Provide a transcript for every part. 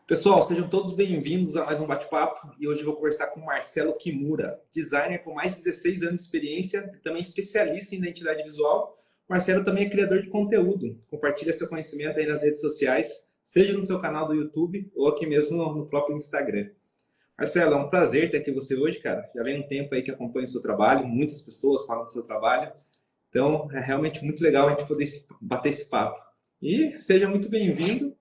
Pessoal, sejam todos bem-vindos a mais um bate-papo e hoje eu vou conversar com o Marcelo Kimura, designer com mais de 16 anos de experiência e também especialista em identidade visual. O Marcelo também é criador de conteúdo, compartilha seu conhecimento aí nas redes sociais, seja no seu canal do YouTube ou aqui mesmo no próprio Instagram. Marcelo, é um prazer ter aqui você hoje, cara. Já vem um tempo aí que acompanho o seu trabalho, muitas pessoas falam do seu trabalho, então é realmente muito legal a gente poder bater esse papo. E seja muito bem-vindo.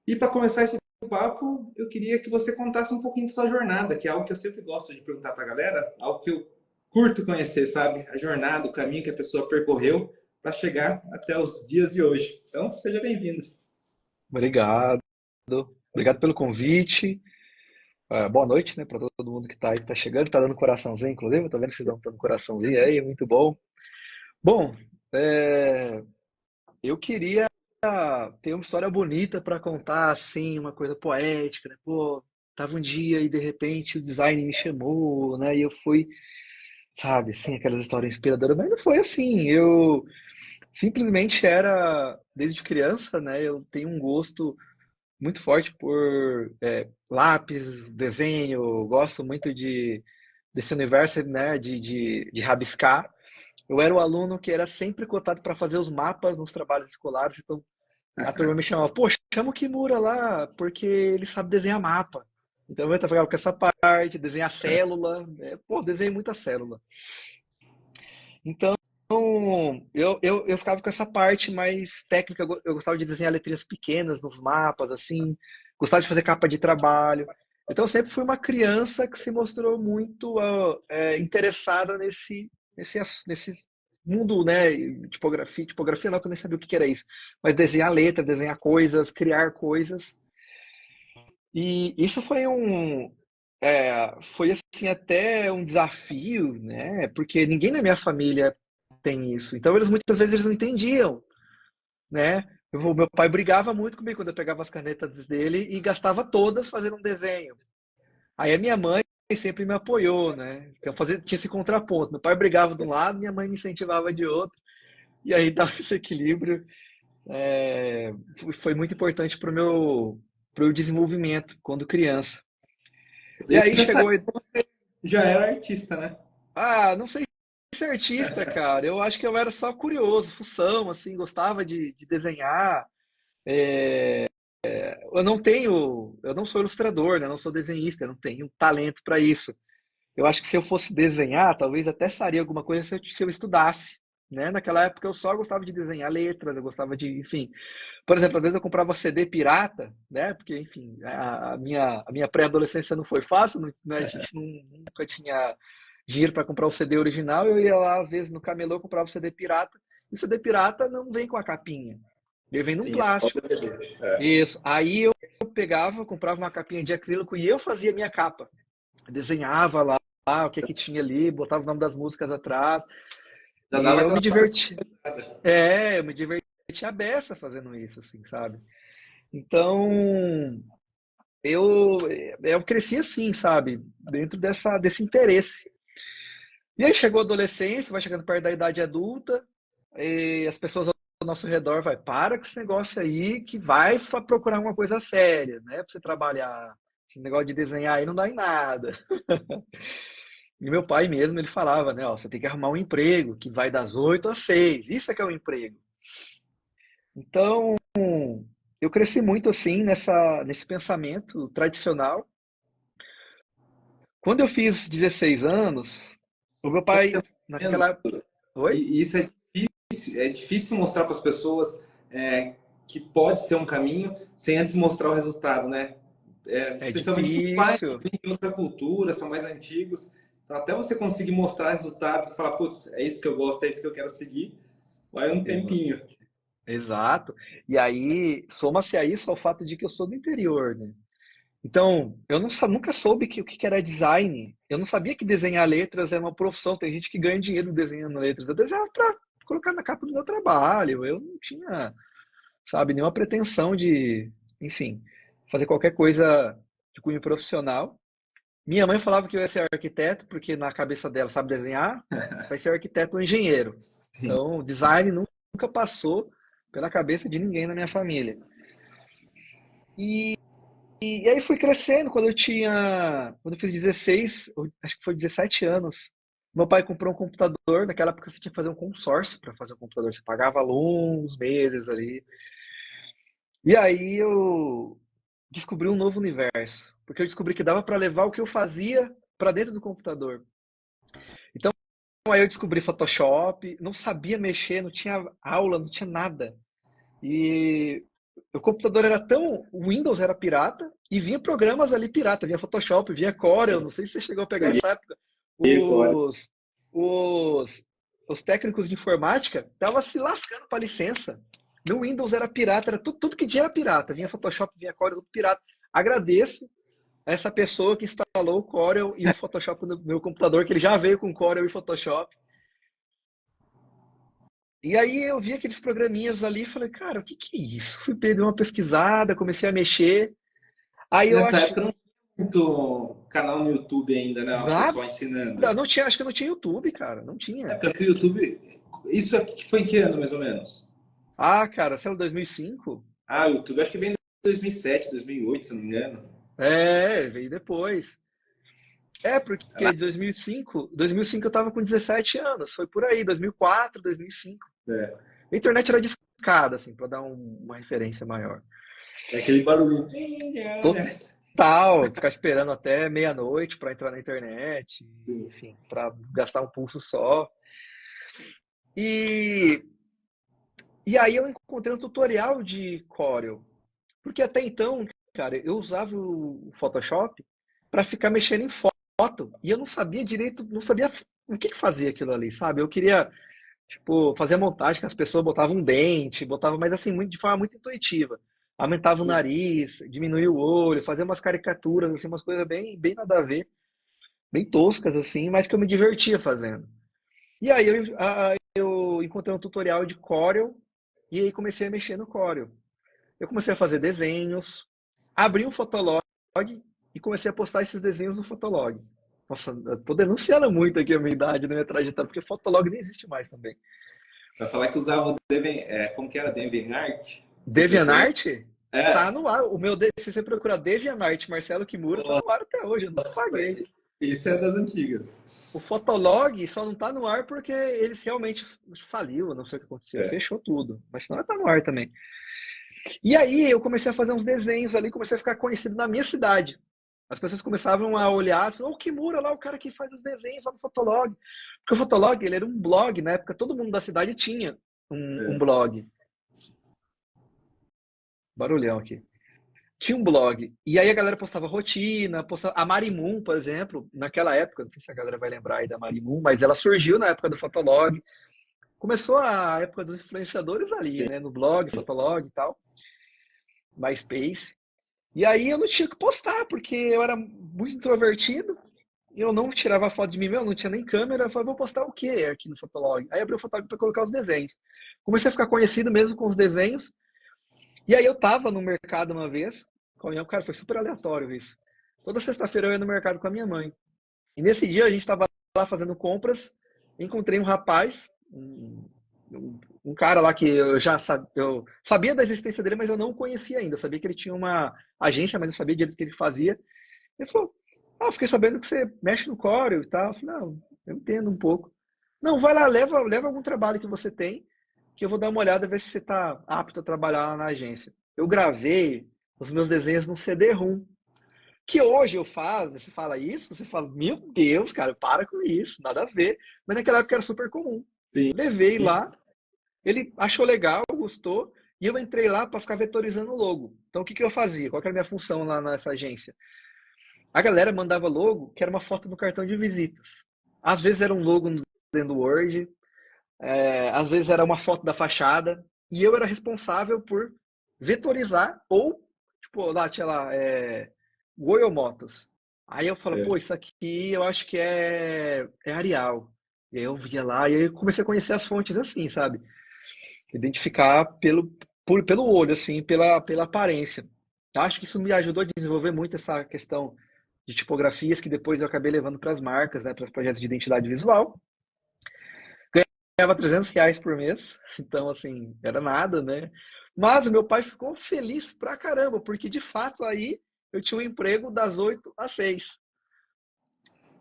E para começar esse papo, eu queria que você contasse um pouquinho de sua jornada, que é algo que eu sempre gosto de perguntar para a galera, algo que eu curto conhecer, sabe? A jornada, o caminho que a pessoa percorreu para chegar até os dias de hoje. Então, seja bem-vindo. Obrigado. Obrigado pelo convite. Boa noite, né, para todo mundo que está aí, que tá chegando, tá dando coraçãozinho, inclusive. Eu tô vendo que vocês estão dando coraçãozinho aí, muito bom. Bom, é, eu queria ter uma história bonita para contar, assim, uma coisa poética, né? Pô, tava um dia e de repente o design me chamou, né? E eu fui, sabe, assim, aquelas histórias inspiradoras, mas não foi assim. Eu simplesmente era, desde criança, né? Eu tenho um gosto muito forte por lápis, desenho, gosto muito desse universo, né, de rabiscar. Eu era o aluno que era sempre cotado para fazer os mapas nos trabalhos escolares, então a turma me chamava, pô, chama o Kimura lá, porque ele sabe desenhar mapa. Então eu trabalhava com essa parte, desenhar célula, pô, desenhei muita célula. Então eu ficava com essa parte mais técnica, eu gostava de desenhar letrinhas pequenas nos mapas, assim, gostava de fazer capa de trabalho. Então eu sempre fui uma criança que se mostrou muito interessada nesse mundo, né? Tipografia não, que eu nem sabia o que era isso, mas desenhar letras, desenhar coisas, criar coisas. E isso foi assim até um desafio, né? Porque ninguém na minha família tem isso. Então eles muitas vezes eles não entendiam, né? Meu pai brigava muito comigo quando eu pegava as canetas dele e gastava todas fazendo um desenho. Aí a minha mãe sempre me apoiou, né? Então tinha esse contraponto. Meu pai brigava de um lado, minha mãe me incentivava de outro, e aí dava esse equilíbrio. Foi muito importante pro desenvolvimento quando criança. E aí Desde essa chegou. época você já era artista, né? Não sei ser artista, cara. Eu acho que eu era só curioso, fução, assim, gostava de desenhar. Eu não sou ilustrador, né? Eu não sou desenhista, eu não tenho talento para isso. Eu acho que se eu fosse desenhar, talvez até sairia alguma coisa se eu estudasse, né? Naquela época eu só gostava de desenhar letras, eu gostava de, enfim. Por exemplo, às vezes eu comprava CD pirata, né? Porque, enfim, a minha pré-adolescência não foi fácil, né? A gente nunca tinha dinheiro para comprar o CD original. Eu ia lá, às vezes, no camelô, comprava o CD pirata. E o CD pirata não vem com a capinha, ele vem num Sim, é só o plástico. DVD. É. Isso. Aí eu pegava, comprava uma capinha de acrílico e eu fazia a minha capa. Desenhava lá o que tinha ali, botava o nome das músicas atrás. Já E dava eu me aquela diverti. personalizada. Eu me diverti a beça fazendo isso, assim, sabe? Então, eu, eu cresci assim, sabe? Dentro desse interesse. E aí chegou a adolescência, vai chegando perto da idade adulta, e as pessoas ao nosso redor vai, para com esse negócio aí, que vai procurar uma coisa séria, né? Pra você trabalhar. Esse negócio de desenhar aí não dá em nada. E meu pai mesmo, ele falava, né? Ó, você tem que arrumar um emprego que vai das 8 às 6. Isso é que é um emprego. Então, eu cresci muito assim nesse pensamento tradicional. Quando eu fiz 16 anos, o meu Só pai, entendendo, naquela. Oi? e isso é difícil mostrar para as pessoas que pode ser um caminho sem antes mostrar o resultado, né? É Especialmente para os pais que difícil. vêm de outra cultura, são mais antigos. Então, até você conseguir mostrar resultados e falar, putz, é isso que eu gosto, é isso que eu quero seguir, vai um Exa- tempinho. Exato. E aí, soma-se a isso ao fato de que eu sou do interior, né? Então, eu nunca soube o que era design. Eu não sabia que desenhar letras é uma profissão. Tem gente que ganha dinheiro desenhando letras. Eu desenhava para colocar na capa do meu trabalho. Eu não tinha, sabe, nenhuma pretensão de, enfim, fazer qualquer coisa de cunho profissional. Minha mãe falava que eu ia ser arquiteto, porque na cabeça dela sabe desenhar, vai ser arquiteto ou engenheiro. Sim. Então, design nunca passou pela cabeça de ninguém na minha família. e aí fui crescendo, quando eu fiz 16, acho que foi 17 anos, meu pai comprou um computador, naquela época você tinha que fazer um consórcio para fazer um computador, você pagava longos meses ali. E aí eu descobri um novo universo, porque eu descobri que dava para levar o que eu fazia para dentro do computador. Então aí eu descobri Photoshop, não sabia mexer, não tinha aula, não tinha nada. E o computador era tão. O Windows era pirata e vinha programas ali pirata, vinha Photoshop, vinha Corel. Não sei se você chegou a pegar essa época. Agora, Os, os, os técnicos de informática estavam se lascando para licença. No Windows era pirata, era tudo que tinha era pirata. Vinha Photoshop, vinha Corel, tudo pirata. Agradeço a essa pessoa que instalou o Corel e o Photoshop no meu computador, que ele já veio com Corel e Photoshop. E aí eu vi aqueles programinhas ali e falei, cara, o que que é isso? Fui dar uma pesquisada, comecei a mexer. Aí eu nessa acho época não tinha muito canal no YouTube ainda, né? O nada, pessoal ensinando. não tinha, acho que não tinha YouTube, cara, não É tinha. porque o YouTube. Isso aqui foi em que ano, mais ou menos? Ah, cara, sei lá, 2005? Ah, o YouTube acho que vem em 2007, 2008, se não me engano. É, veio depois. É, Lá, porque 2005 eu tava com 17 anos, foi por aí, 2004, 2005. é, A internet era discada, assim, para dar uma referência maior. é aquele barulhinho. Total, ficar esperando até meia-noite para entrar na internet, enfim, para gastar um pulso só. E, e aí eu encontrei um tutorial de Corel, porque até então, cara, eu usava o Photoshop para ficar mexendo em foto e eu não sabia direito, não sabia o que que fazia aquilo ali, sabe? Eu queria, tipo, fazer a montagem que as pessoas botavam um dente, botavam, mas assim, de forma muito intuitiva. Aumentava o nariz, diminuía o olho, fazia umas caricaturas, assim, umas coisas bem nada a ver, bem toscas assim, mas que eu me divertia fazendo. E aí eu encontrei um tutorial de Corel e aí comecei a mexer no Corel. Eu comecei a fazer desenhos, abri um Fotolog e comecei a postar esses desenhos no Fotolog. Nossa, eu tô denunciando muito aqui a minha idade, na minha trajetória, porque Fotolog nem existe mais também. Vai falar que usava o Deven, como que era? DeviantArt? Não sei se você lembra. DeviantArt tá É, no ar. Se você procurar DeviantArt Marcelo Kimura, tá no ar até hoje, eu nunca nossa, paguei. isso é das antigas. O Fotolog só não tá no ar porque eles realmente faliu, não sei o que aconteceu, É. fechou tudo. Mas senão tá no ar também. E aí eu comecei a fazer uns desenhos ali, comecei a ficar conhecido na minha cidade. As pessoas começavam a olhar, oh, o Kimura lá, o cara que faz os desenhos lá no Fotolog. Porque o Fotolog, ele era um blog, na época todo mundo da cidade tinha um É. blog. Barulhão aqui. Tinha um blog. E aí a galera postava rotina, postava... A Marimun, por exemplo, naquela época, não sei se a galera vai lembrar aí da Marimun, mas ela surgiu na época do Fotolog. Começou a época dos influenciadores ali, né? No blog, Fotolog e tal, MySpace. E aí eu não tinha que postar, porque eu era muito introvertido, eu não tirava foto de mim mesmo, não tinha nem câmera, eu falei, vou postar o quê aqui no Fotolog? Aí abri o Fotolog para colocar os desenhos. Comecei a ficar conhecido mesmo com os desenhos, e aí eu tava no mercado uma vez, cara, foi super aleatório isso. Toda sexta-feira eu ia no mercado com a minha mãe. E nesse dia a gente estava lá fazendo compras, encontrei um rapaz, um cara lá que eu sabia da existência dele, mas eu não conhecia ainda. Eu sabia que ele tinha uma agência, mas não sabia direito o que ele fazia. Ele falou: Ah, eu fiquei sabendo que você mexe no Corel e tal. Eu falei: Não, eu entendo um pouco. Não, vai lá, leva algum trabalho que você tem, que eu vou dar uma olhada, ver se você está apto a trabalhar lá na agência. Eu gravei os meus desenhos no CD-ROM. Que hoje eu faço, você fala isso, você fala, meu Deus, cara, para com isso, nada a ver. Mas naquela época era super comum. Sim. Levei lá, ele achou legal, gostou, e eu entrei lá para ficar vetorizando o logo. Então o que que eu fazia? Qual que era a minha função lá nessa agência? A galera mandava logo, que era uma foto do cartão de visitas. Às vezes era um logo dentro do Word, às vezes era uma foto da fachada, e eu era responsável por vetorizar ou, tipo, lá tinha lá, Goio Motos. Aí eu falo, pô, É. isso aqui eu acho que é Arial. E aí eu via lá, e aí eu comecei a conhecer as fontes assim, sabe? Identificar pelo olho, assim, pela aparência. Acho que isso me ajudou a desenvolver muito essa questão de tipografias que depois eu acabei levando para as marcas, né, para os projetos de identidade visual. Ganhava R$ 300 por mês, então, assim, era nada, né? Mas o meu pai ficou feliz pra caramba, porque de fato aí eu tinha um emprego das 8 às 6.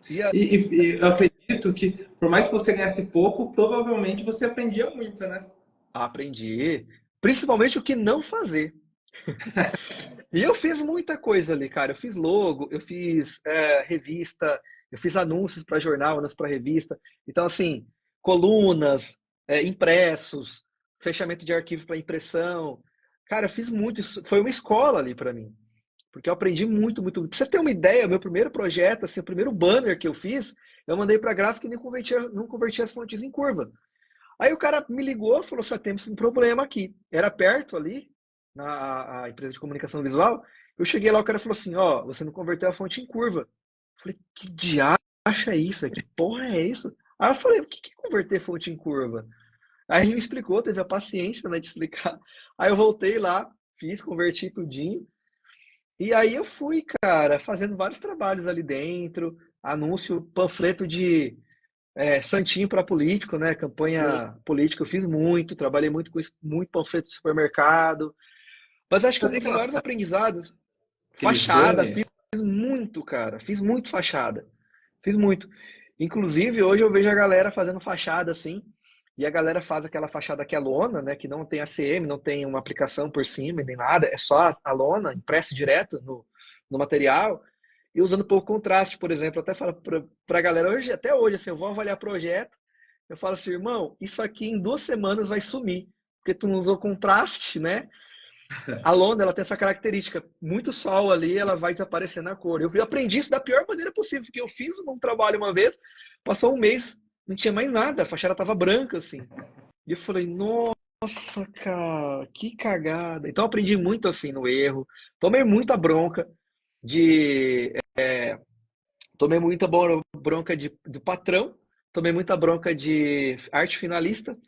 E aí, E eu acredito que, por mais que você ganhasse pouco, provavelmente você aprendia muito, né? aprendi, principalmente o que não fazer. E eu fiz muita coisa ali, cara. Eu fiz logo, eu fiz revista, eu fiz anúncios para jornal, anúncios para revista. Então, assim, colunas, impressos, fechamento de arquivo para impressão. Cara, eu fiz muito. Isso foi uma escola ali para mim. Porque eu aprendi muito, muito. Pra você ter uma ideia, meu primeiro projeto, assim, o primeiro banner que eu fiz, eu mandei para a gráfica e não convertia as fontes em curva. Aí o cara me ligou e falou: só temos um problema aqui. Era perto ali, na a empresa de comunicação visual. Eu cheguei lá, o cara falou assim: ó, você não converteu a fonte em curva. Eu falei: que diacho é isso? Que porra é isso? Aí eu falei: o que é converter fonte em curva? Aí ele me explicou, teve a paciência, né, de explicar. Aí eu voltei lá, fiz, converti tudinho. E aí eu fui, cara, fazendo vários trabalhos ali dentro, anúncio, panfleto de santinho para político, né? Sim. Campanha política eu fiz muito, trabalhei muito com isso, muito panfleto de supermercado. Mas acho que um Fazer dos aquelas, maiores aprendizados, aqueles fachada, banners. fiz muito, cara, fiz muito fachada, fiz muito. Inclusive, hoje eu vejo a galera fazendo fachada assim, e a galera faz aquela fachada que é lona, né? Que não tem ACM, não tem uma aplicação por cima nem nada, é só a lona impressa direto no material. E usando pouco contraste, por exemplo, eu até falo para a galera hoje, até hoje, assim, eu vou avaliar projeto, eu falo assim, irmão, isso aqui em 2 semanas vai sumir, porque tu não usou contraste, né? A lona, ela tem essa característica, muito sol ali, ela vai desaparecer na cor. Eu aprendi isso da pior maneira possível, porque eu fiz um trabalho uma vez, passou um mês, não tinha mais nada, a fachada tava branca, assim. E eu falei, nossa, cara, que cagada. Então eu aprendi muito assim no erro, tomei muita bronca de tomei muita bronca do patrão, tomei muita bronca de arte finalista,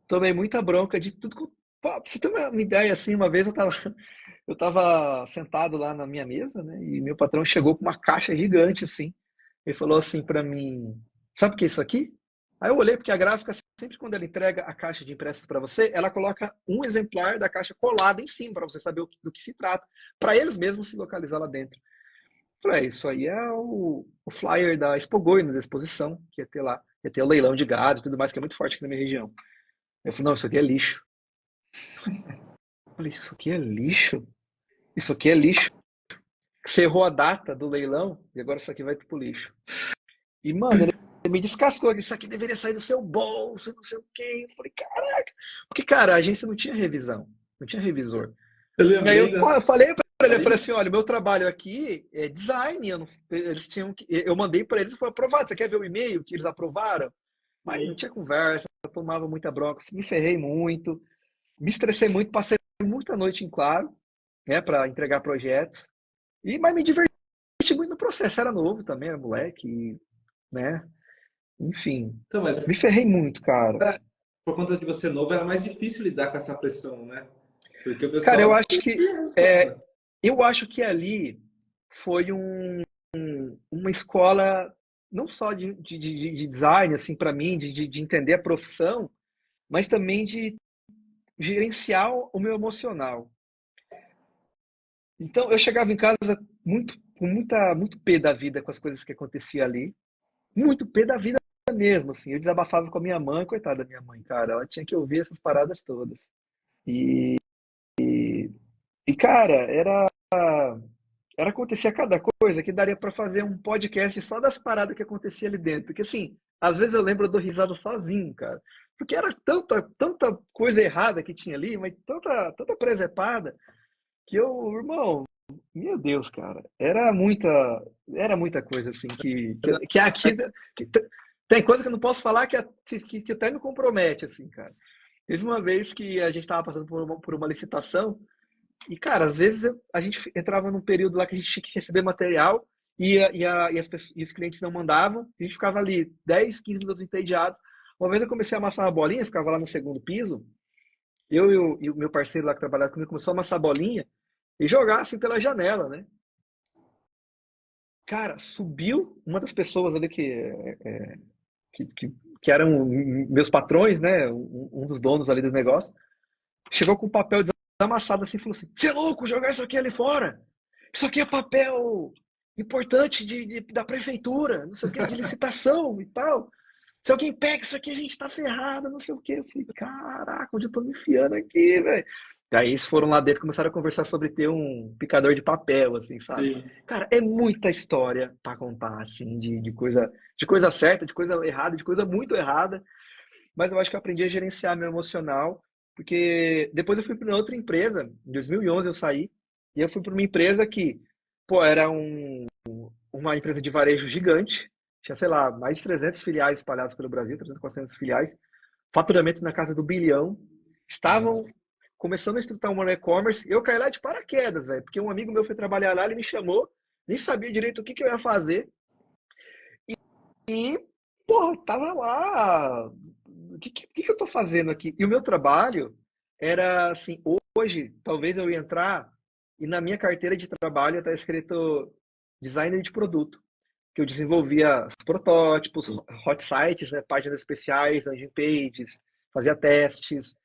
tomei muita bronca de tudo. Pra você ter uma ideia, assim, uma vez eu tava sentado lá na minha mesa, né? E meu patrão chegou com uma caixa gigante, assim. Ele falou assim para mim: sabe o que é isso aqui? Aí eu olhei, porque a gráfica, sempre quando ela entrega a caixa de impressos para você, ela coloca um exemplar da caixa colado em cima, para você saber do que se trata, para eles mesmos se localizar lá dentro. Falei, isso aí é o flyer da Expogoi, da exposição, que ia ter lá. Ia ter o leilão de gado e tudo mais, que é muito forte aqui na minha região. Eu falei, não, isso aqui é lixo. Eu falei, isso aqui é lixo? Isso aqui é lixo? Você errou a data do leilão e agora isso aqui vai pro lixo. E, mano, ele me descascou, isso aqui deveria sair do seu bolso, não sei o quê. Eu falei, caraca. Porque, cara, a agência não tinha revisão, não tinha revisor. Eu E aí lembrei eu dessa falei para ele, eu falei isso. assim, olha, o meu trabalho aqui é design, eles tinham eu mandei para eles e foi aprovado. Você quer ver o e-mail que eles aprovaram? Mas não Sim. tinha conversa, eu tomava muita bronca, me ferrei muito, me estressei muito, passei muita noite em claro, né, para entregar projetos. Mas me diverti muito no processo, era novo também, era moleque, né? Enfim, Então, mas me ferrei muito, cara. por conta de você novo, era mais difícil lidar com essa pressão, né? Porque o Cara, eu pessoal acho que tinha resultado. eu acho que ali foi uma escola não só de design, assim, para mim, de entender a profissão, mas também de gerenciar o meu emocional. Então, eu chegava em casa muito pé da vida com as coisas que acontecia ali, muito pé da vida mesmo, assim. Eu desabafava com a minha mãe, coitada da minha mãe, cara, ela tinha que ouvir essas paradas todas. E, cara, era acontecer cada coisa que daria para fazer um podcast só das paradas que acontecia ali dentro. Porque, assim, às vezes eu lembro, eu dou risada sozinho, cara. Porque era tanta coisa errada que tinha ali, mas tanta presepada, que eu, irmão, meu Deus, cara, era muita coisa, assim, que aqui, que tem coisa que eu não posso falar que até me compromete, assim, cara. Teve uma vez que a gente estava passando por uma licitação, e, cara, às vezes a gente entrava num período lá que a gente tinha que receber material e os clientes não mandavam. A gente ficava ali 10, 15 minutos entediado. Uma vez eu comecei a amassar uma bolinha, ficava lá no segundo piso. Eu e o meu parceiro lá que trabalhava comigo começou a amassar a bolinha e jogar assim pela janela, né? Cara, subiu uma das pessoas ali que, que, que eram meus patrões, né? Um dos donos ali do negócio. Chegou com um papel desamassado assim e falou assim: Você é louco, jogar isso aqui ali fora? isso aqui é papel importante da prefeitura, não sei o que, de licitação e tal. Se alguém pega isso aqui, a gente tá ferrado, não sei o quê. Eu falei, caraca, onde eu tô me enfiando aqui, velho? Daí eles foram lá dentro e começaram a conversar sobre ter um picador de papel, assim, sabe? Sim. Cara, é muita história pra contar, assim, de coisa certa, de coisa errada, de coisa muito errada. Mas eu acho que eu aprendi a gerenciar meu emocional, porque depois eu fui para outra empresa, em 2011 eu saí, e eu fui para uma empresa que, pô, era uma empresa de varejo gigante, tinha, sei lá, mais de 300 filiais espalhadas pelo Brasil, 300, 400 filiais, faturamento na casa do bilhão, estavam Nossa. começando a estruturar um e-commerce, eu caí lá de paraquedas, velho, porque um amigo meu foi trabalhar lá, ele me chamou, nem sabia direito o que eu ia fazer, e, porra, tava lá. O que eu tô fazendo aqui? E o meu trabalho era assim, hoje, talvez eu ia entrar e na minha carteira de trabalho está escrito designer de produto, que eu desenvolvia os protótipos, hot sites, né, páginas especiais, landing pages, fazia testes,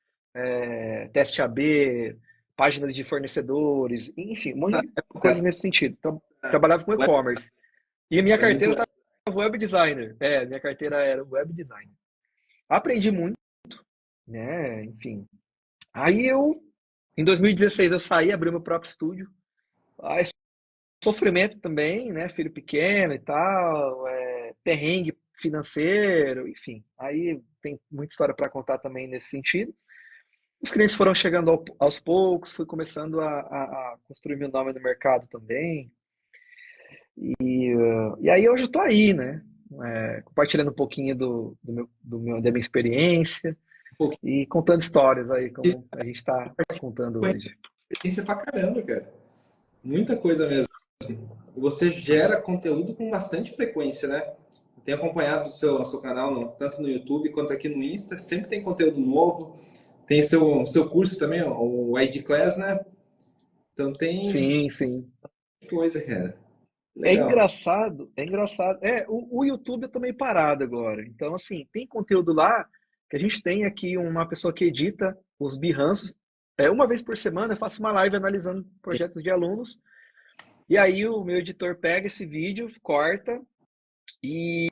teste AB, páginas de fornecedores, enfim, um monte de coisas nesse sentido. Então, trabalhava com Web e-commerce. E a minha é muito carteira web. web designer. É, minha carteira era web designer. Aprendi muito, né? Enfim. Aí em 2016, eu saí, abri meu próprio estúdio. Aí, sofrimento também, né? Filho pequeno e tal, perrengue financeiro, enfim. Aí tem muita história para contar também nesse sentido. Os clientes foram chegando aos poucos, fui começando a construir meu nome no mercado também. E aí hoje eu tô aí, né? Compartilhando um pouquinho da minha experiência Um pouquinho e contando histórias aí, de como a gente está contando hoje. experiência pra caramba, cara. Muita coisa mesmo. Você gera conteúdo com bastante frequência, né? Eu tenho acompanhado o seu canal, tanto no YouTube quanto aqui no Insta. Sempre tem conteúdo novo. Tem seu curso também, ó, o ID Class, né? Então tem Sim, sim. coisa, cara. É Legal. engraçado, é engraçado. O YouTube eu tô meio parado agora. Então, assim, tem conteúdo lá que a gente tem aqui uma pessoa que edita os Behance. Uma vez por semana eu faço uma live analisando projetos de alunos. E aí o meu editor pega esse vídeo, corta e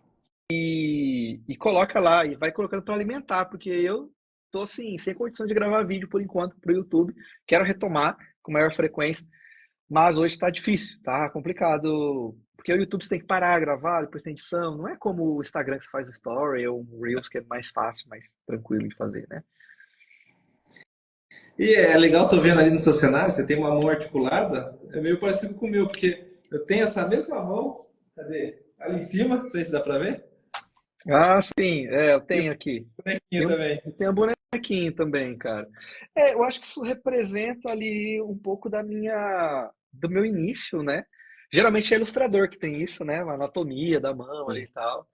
coloca lá e vai colocando para alimentar, porque eu tô assim, sem condição de gravar vídeo por enquanto para o YouTube. Quero retomar com maior frequência, mas hoje está difícil, tá complicado. Porque o YouTube você tem que parar, gravar, depois tem edição. Não é como o Instagram que você faz o Story ou o Reels, que é mais fácil, mais tranquilo de fazer, né? E é legal, tô vendo ali no seu cenário, você tem uma mão articulada, é meio parecido com o meu, porque eu tenho essa mesma mão, cadê? Ali em cima, não sei se dá pra ver, Ah, sim, eu e o tenho aqui. bonequinho também. Tem um bonequinho também, cara. Eu acho que isso representa ali um pouco do meu início, né? Geralmente é ilustrador que tem isso, né? A anatomia da mão ali e tal.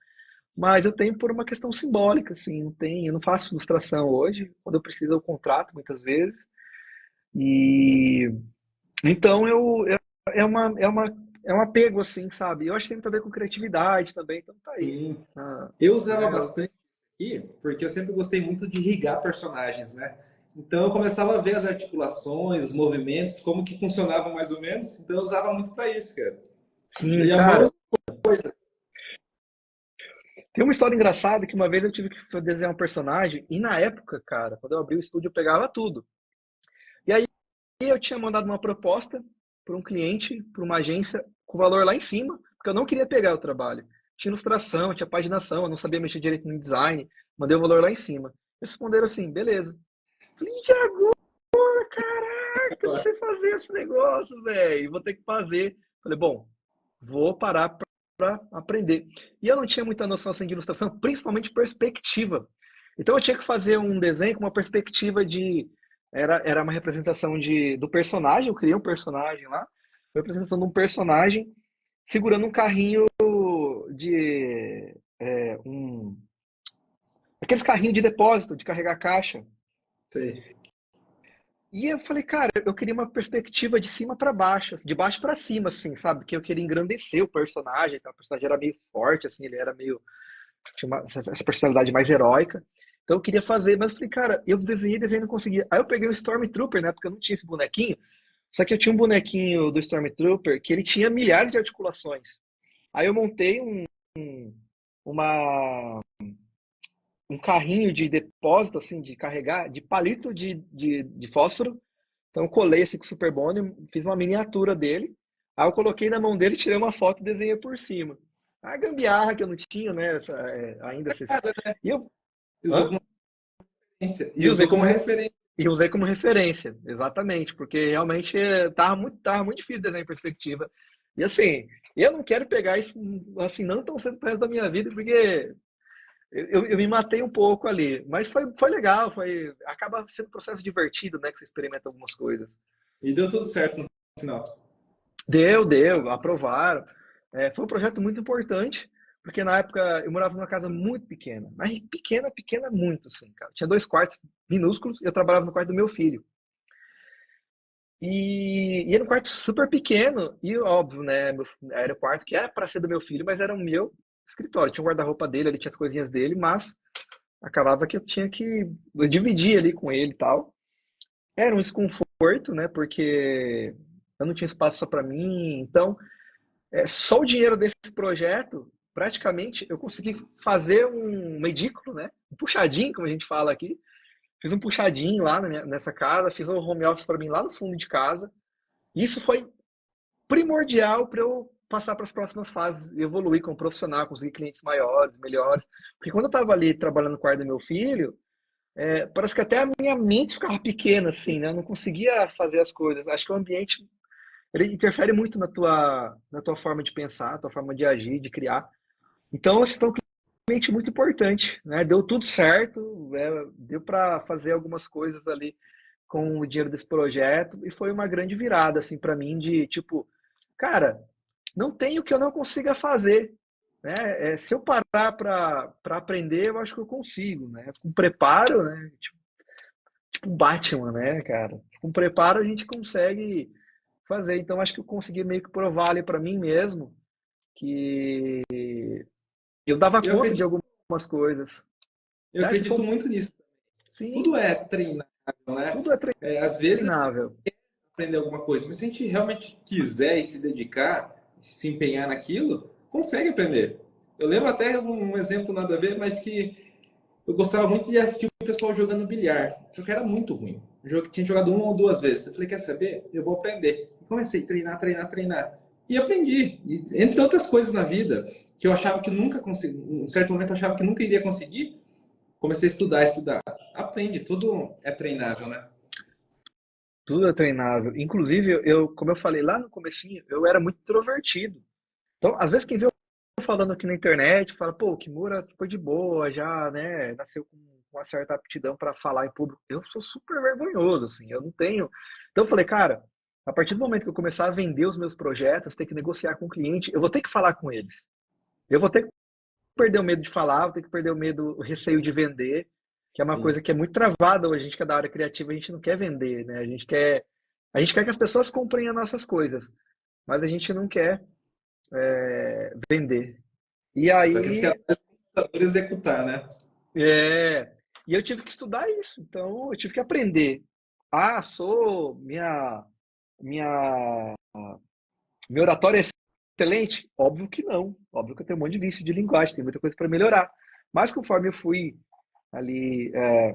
Mas eu tenho por uma questão simbólica, assim, eu não faço ilustração hoje. Quando eu preciso, eu contrato muitas vezes. E então é um apego, assim, sabe? Eu acho que tem muito a ver com criatividade também, então tá aí. Sim. Ah, Eu usava né? bastante isso aqui, porque eu sempre gostei muito de irrigar personagens, né? Então eu começava a ver as articulações, os movimentos, como que funcionavam mais ou menos, então eu usava muito pra isso, cara. Sim, E a mão, cara. Tem uma história engraçada que uma vez eu tive que desenhar um personagem e na época, cara, quando eu abri o estúdio eu pegava tudo. E aí eu tinha mandado uma proposta para um cliente, para uma agência, com valor lá em cima, porque eu não queria pegar o trabalho. Tinha ilustração, tinha paginação, eu não sabia mexer direito no design, mandei o valor lá em cima. Eles responderam assim, beleza. Falei, e agora, caraca, eu não sei fazer esse negócio, velho, vou ter que fazer. Falei, bom, vou parar para aprender. E eu não tinha muita noção assim, de ilustração, principalmente perspectiva. Então eu tinha que fazer um desenho com uma perspectiva de. Era uma representação do personagem, eu criei um personagem lá, uma representação de um personagem segurando um carrinho de. Aqueles carrinhos de depósito, de carregar caixa. sei. E eu falei, cara, eu queria uma perspectiva de cima para baixo, de baixo para cima, assim, sabe? Que eu queria engrandecer o personagem, então o personagem era meio forte, assim, ele era meio tinha essa personalidade mais heróica. Então eu queria fazer, mas eu falei, cara, eu desenhei, não conseguia. Aí eu peguei o Stormtrooper, né? Porque eu não tinha esse bonequinho. Só que eu tinha um bonequinho do Stormtrooper que ele tinha milhares de articulações. Aí eu montei uma, um carrinho de depósito, assim, de carregar, de palito de fósforo. Então eu colei esse com o Super Bonder, fiz uma miniatura dele. Aí eu coloquei na mão dele, tirei uma foto e desenhei por cima. A gambiarra que eu não tinha, né? Ainda esses. Nada, né? E eu. E usou Hã? como referência. E E usei usou como, como referência. e usei como referência, exatamente, porque realmente tava muito difícil desenhar em perspectiva. E assim, eu não quero pegar isso assim, não tão cedo pro resto da minha vida, porque eu me matei um pouco ali. Mas foi legal, acaba sendo um processo divertido, né? Que você experimenta algumas coisas. E deu tudo certo no final. Deu, aprovaram. Foi um projeto muito importante, porque na época eu morava numa casa muito pequena, mas pequena, pequena muito, assim, cara. Tinha 2 quartos minúsculos e eu trabalhava no quarto do meu filho. E era um quarto super pequeno, e óbvio, né? Era o quarto que era para ser do meu filho, mas era o meu escritório. Tinha um guarda-roupa dele, ali tinha as coisinhas dele, mas acabava que eu tinha que dividir ali com ele e tal. Era um desconforto, né? Porque eu não tinha espaço só para mim, então só o dinheiro desse projeto, praticamente, eu consegui fazer um edículo, né? Um puxadinho, como a gente fala aqui. Fiz um puxadinho lá nessa casa, fiz um home office para mim lá no fundo de casa. Isso foi primordial para eu passar para as próximas fases, evoluir como profissional, conseguir clientes maiores, melhores. Porque quando eu estava ali trabalhando no quarto do meu filho, parece que até a minha mente ficava pequena, assim, né? Eu não conseguia fazer as coisas. Acho que o ambiente ele interfere muito na tua forma de pensar, na tua forma de agir, de criar. Então, esse foi um cliente muito importante, né? Deu tudo certo, deu para fazer algumas coisas ali com o dinheiro desse projeto e foi uma grande virada, assim, para mim, de tipo, cara, não tem o que eu não consiga fazer, né? Se eu parar para aprender, eu acho que eu consigo, né? Com preparo, né? Tipo Batman, né, cara? Com preparo a gente consegue fazer. Então, acho que eu consegui meio que provar ali para mim mesmo que eu dava Eu conta de acredito, algumas coisas. eu Você acredito falou, muito nisso. sim, Tudo é treinável, né? tudo é Às vezes treinável. aprender alguma coisa, mas se a gente realmente quiser e se dedicar, se empenhar naquilo, consegue aprender. Eu lembro até um exemplo nada a ver, mas que eu gostava muito de assistir o pessoal jogando bilhar, só que era muito ruim. Eu tinha jogado uma ou duas vezes. Eu falei, quer saber? Eu vou aprender. E comecei a treinar, treinar, treinar. E aprendi. E, entre outras coisas na vida, que eu achava que nunca consegui, em um certo momento eu achava que nunca iria conseguir, comecei a estudar, estudar. Aprende, tudo é treinável, né? Tudo é treinável. Inclusive, como eu falei lá no comecinho, eu era muito introvertido. Então, às vezes quem vê eu falando aqui na internet, fala, pô, o Kimura foi de boa, já, né, nasceu com uma certa aptidão para falar em público. Eu sou super vergonhoso, assim, eu não tenho. Então eu falei, cara, a partir do momento que eu começar a vender os meus projetos, ter que negociar com o cliente, eu vou ter que falar com eles. Eu vou ter que perder o medo de falar, vou ter que perder o medo, o receio de vender, que é uma Sim. coisa que é muito travada hoje. A gente que é da área criativa, a gente não quer vender, né? A gente quer que as pessoas comprem as nossas coisas, mas a gente não quer vender. E Só que fica aí, por executar, né? é, e eu tive que estudar isso, então eu tive que aprender. Ah, minha, minha oratória é excelente? Óbvio que não. Óbvio que eu tenho um monte de vício de linguagem, tem muita coisa para melhorar. Mas conforme eu fui ali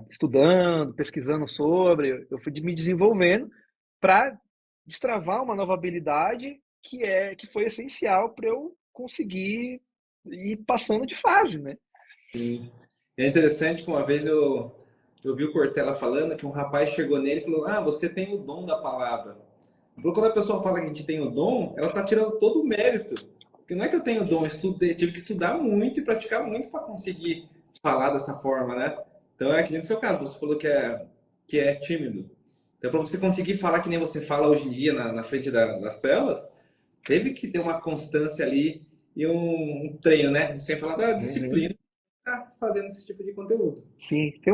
estudando, pesquisando sobre, eu fui me desenvolvendo para destravar uma nova habilidade que foi essencial para eu conseguir ir passando de fase, né? Sim. É interessante que uma vez eu vi o Cortella falando que um rapaz chegou nele e falou: Ah, você tem o dom da palavra. Ele falou: quando a pessoa fala que a gente tem o dom, ela está tirando todo o mérito. Porque não é que eu tenho o dom, eu estudei, tive que estudar muito e praticar muito para conseguir falar dessa forma, né? Então é que nem no seu caso, você falou que é tímido. Então, para você conseguir falar que nem você fala hoje em dia na frente das telas, teve que ter uma constância ali e um treino, né? Sem falar da Uhum. disciplina tá fazendo esse tipo de conteúdo. Sim, tem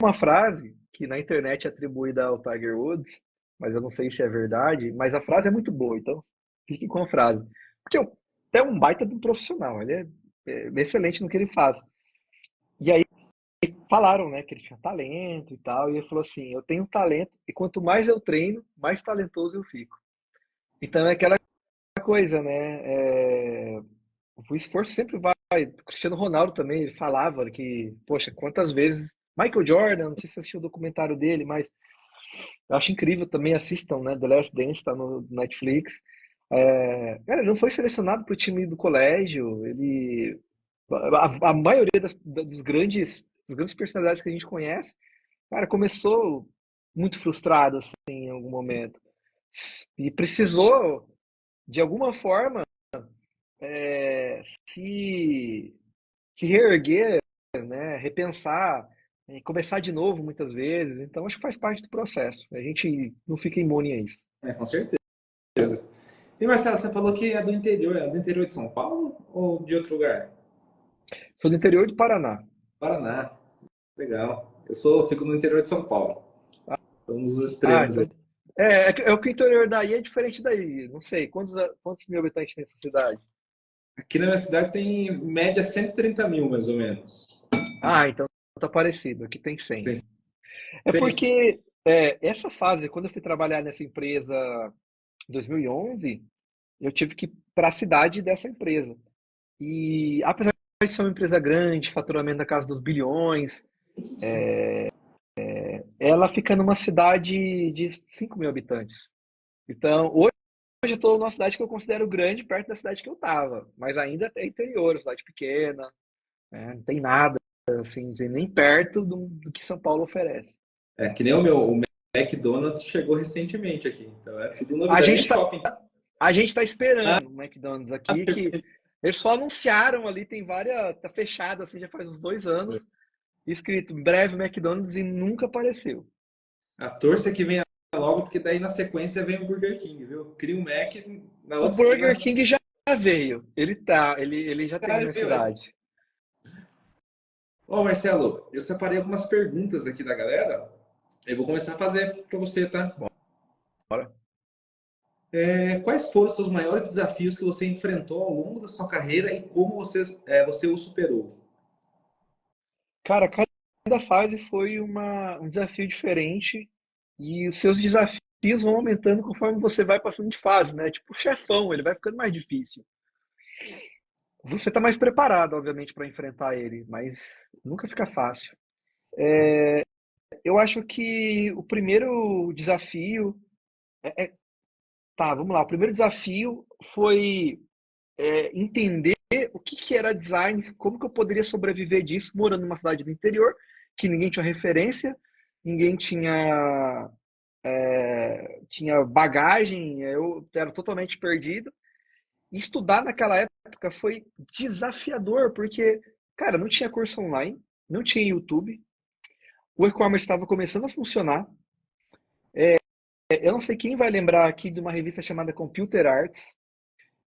uma frase que na internet é atribuída ao Tiger Woods, mas eu não sei se é verdade, mas a frase é muito boa, então fique com a frase. Porque é um baita de um profissional, ele é excelente no que ele faz. E aí falaram, né, que ele tinha talento e tal, e ele falou assim, eu tenho talento, e quanto mais eu treino, mais talentoso eu fico. Então é aquela coisa, né, o esforço sempre vai. O Cristiano Ronaldo também, ele falava que, poxa, quantas vezes. Michael Jordan, não sei se você assistiu o documentário dele, mas eu acho incrível também, assistam, né? The Last Dance, tá no Netflix. Cara, ele não foi selecionado para o time do colégio. A maioria das grandes personalidades que a gente conhece, cara, começou muito frustrado, assim, em algum momento. E precisou, de alguma forma, é, se se reerguer, né, repensar, começar de novo muitas vezes. Então, acho que faz parte do processo. A gente não fica imune a isso. Com certeza. E Marcelo, você falou que é do interior de São Paulo ou de outro lugar? Sou do interior do Paraná. Paraná. Legal. Fico no interior de São Paulo. Estamos nos Ah, extremos aí. então. É que o interior daí é diferente daí. Não sei, quantos mil habitantes tem essa cidade? Aqui na minha cidade tem em média 130 mil, mais ou menos. Ah, então tá parecido. Aqui tem 100. Tem É 100? porque essa fase, quando eu fui trabalhar nessa empresa em 2011, eu tive que ir para a cidade dessa empresa. E apesar de ser uma empresa grande, faturamento na casa dos bilhões, ela fica numa cidade de 5 mil habitantes. Então, hoje eu estou numa cidade que eu considero grande, perto da cidade que eu estava, mas ainda é interior, cidade pequena, né? Não tem nada, assim, nem perto do que São Paulo oferece. Que nem o McDonald's chegou recentemente aqui. Então é tudo A novidade. Nem gente está shopping. a gente tá Ah, esperando o McDonald's aqui, que eles só anunciaram ali, tem várias, tá fechado assim, já faz uns 2 anos, escrito breve McDonald's e nunca apareceu. a torça que vem logo, porque daí na sequência vem o Burger King, viu? Cria um Mac na O outra Burger esquina. King já veio. Ele já tem na Ah, minha viu? cidade. Ô, Marcelo, eu separei algumas perguntas aqui da galera. Eu vou começar a fazer para você, tá? Bora. Quais foram os seus maiores desafios que você enfrentou ao longo da sua carreira e como você o superou? Cara, cada fase foi um desafio diferente e os seus desafios vão aumentando conforme você vai passando de fase, né? Tipo o chefão, ele vai ficando mais difícil. Você tá mais preparado, obviamente, para enfrentar ele, mas nunca fica fácil. Eu acho que o primeiro desafio tá, vamos lá. O primeiro desafio foi entender o que que era design, como que eu poderia sobreviver disso morando numa cidade do interior, que ninguém tinha referência, ninguém tinha bagagem, eu era totalmente perdido. E estudar naquela época foi desafiador, porque, cara, não tinha curso online, não tinha YouTube, o e-commerce estava começando a funcionar. Eu não sei quem vai lembrar aqui de uma revista chamada Computer Arts,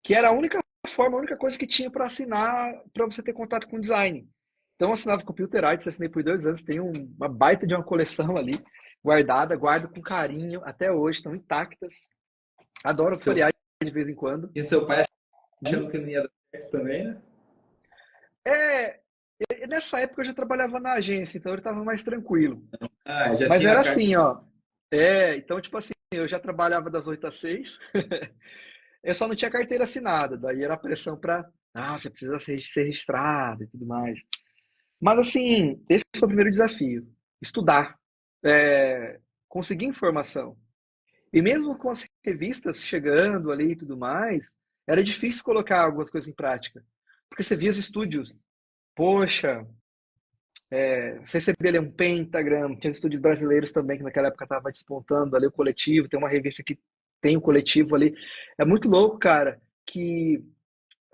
que era a única forma, a única coisa que tinha para assinar, para você ter contato com design. Então eu assinava Computer Arts, assinei por 2 anos, tenho uma baita de uma coleção ali guardada, guardo com carinho até hoje, estão intactas. Adoro Seu, folhear de vez em quando. e seu pai Hum? achando que não ia dar certo também, né? É, nessa época eu já trabalhava na agência, então ele estava mais tranquilo. Ah, já Mas tinha a era carta. assim, ó. Então, tipo assim, eu já trabalhava das 8 às 6. Eu só não tinha carteira assinada. Daí era a pressão para, você precisa ser registrado e tudo mais. Mas assim, esse foi o primeiro desafio. Estudar. Conseguir informação. E mesmo com as revistas chegando ali e tudo mais, era difícil colocar algumas coisas em prática. Porque você via os estúdios. Poxa, você recebia ali um Pentagram, tinha estúdios brasileiros também, que naquela época estava despontando ali o coletivo, tem uma revista que tem o coletivo ali. É muito louco, cara, que,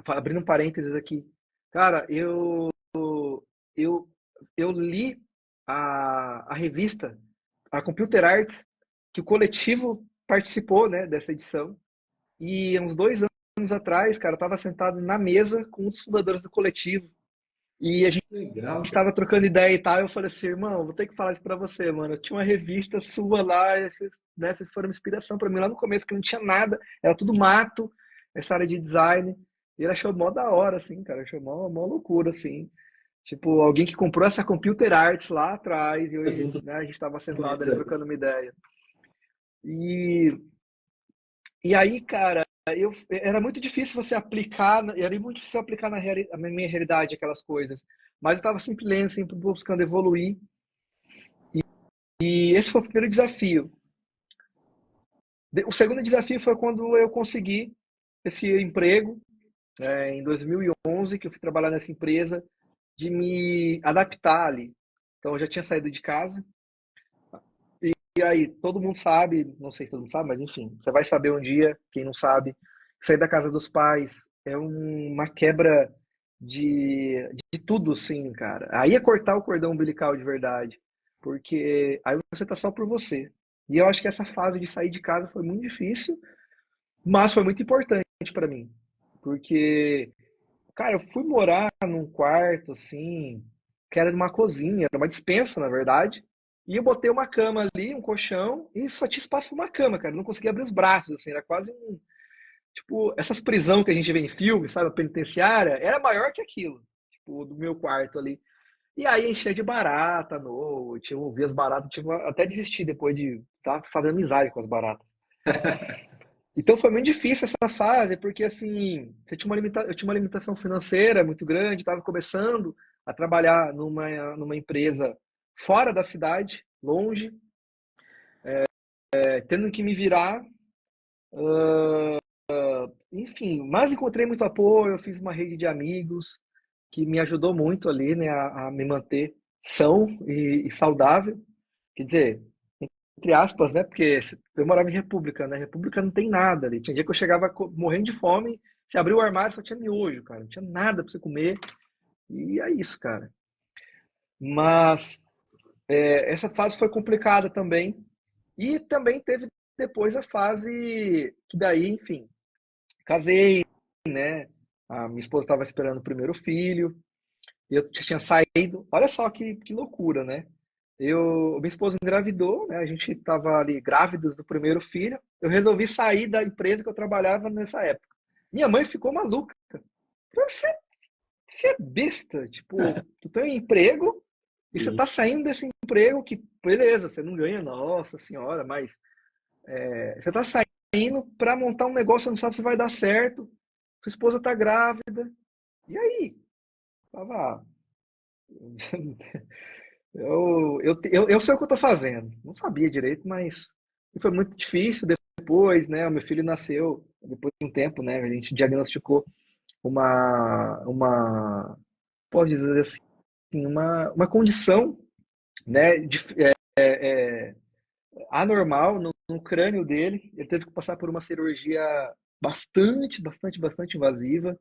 abrindo um parênteses aqui, cara, eu, eu li a revista, a Computer Arts, que o coletivo participou, né, dessa edição, e uns 2 anos atrás, cara, eu estava sentado na mesa com um dos fundadores do coletivo, e a gente Legal, cara. estava trocando ideia e tal, eu falei assim, irmão, vou ter que falar isso pra você, mano. Eu tinha uma revista sua lá, vocês foram uma inspiração pra mim lá no começo, que não tinha nada, era tudo mato, essa área de design. E ele achou mó da hora, assim, cara, achou mó loucura, assim. Tipo, alguém que comprou essa computer arts lá atrás e hoje, Junto né, a gente estava com sentado eles ali ali. trocando uma ideia. E, e aí, cara, era muito difícil você aplicar, era muito difícil aplicar na minha realidade aquelas coisas. Mas eu estava sempre lendo, sempre buscando evoluir. E esse foi o primeiro desafio. O segundo desafio foi quando eu consegui esse emprego, em 2011, que eu fui trabalhar nessa empresa, de me adaptar ali. Então, eu já tinha saído de casa. E aí, todo mundo sabe, não sei se todo mundo sabe, mas enfim, você vai saber um dia, quem não sabe, sair da casa dos pais é uma quebra de tudo, sim, cara. Aí é cortar o cordão umbilical de verdade, porque aí você tá só por você. E eu acho que essa fase de sair de casa foi muito difícil, mas foi muito importante para mim, porque, cara, eu fui morar num quarto, assim, que era numa cozinha, era uma despensa, na verdade. E eu botei uma cama ali, um colchão, e só tinha espaço para uma cama, cara. Eu não conseguia abrir os braços, assim, era quase um. Tipo, essas prisão que a gente vê em filme, sabe, a penitenciária, era maior que aquilo, tipo, do meu quarto ali. E aí enchia de barata à noite, eu ouvia as baratas, tive até desistir depois de estar fazendo amizade com as baratas. Então foi muito difícil essa fase, porque assim, eu tinha uma limitação financeira muito grande, estava começando a trabalhar numa empresa fora da cidade, longe, tendo que me virar, enfim, mas encontrei muito apoio, eu fiz uma rede de amigos que me ajudou muito ali, né, a me manter são e saudável, quer dizer, entre aspas, né? Porque eu morava em República, né? República não tem nada ali. Tinha dia que eu chegava morrendo de fome, você abriu o armário, só tinha miojo, cara. Não tinha nada pra você comer. E é isso, cara. Mas essa fase foi complicada também. E também teve depois a fase que daí, enfim, casei, né? A minha esposa estava esperando o primeiro filho. E eu tinha saído. Olha só que loucura, né? Minha esposa engravidou, né? A gente estava ali grávidos do primeiro filho. Eu resolvi sair da empresa que eu trabalhava nessa época. Minha mãe ficou maluca. Você é besta, tipo, tu tem um emprego e você Sim. tá saindo desse emprego que, beleza, você não ganha, nossa senhora, mas você tá saindo para montar um negócio, você não sabe se vai dar certo. Sua esposa tá grávida. E aí? Tava, eu sei o que eu tô fazendo. Não sabia direito, mas foi muito difícil depois, né? O meu filho nasceu depois de um tempo, né? A gente diagnosticou posso dizer assim, uma condição, né? Anormal no crânio dele. Ele teve que passar por uma cirurgia bastante invasiva.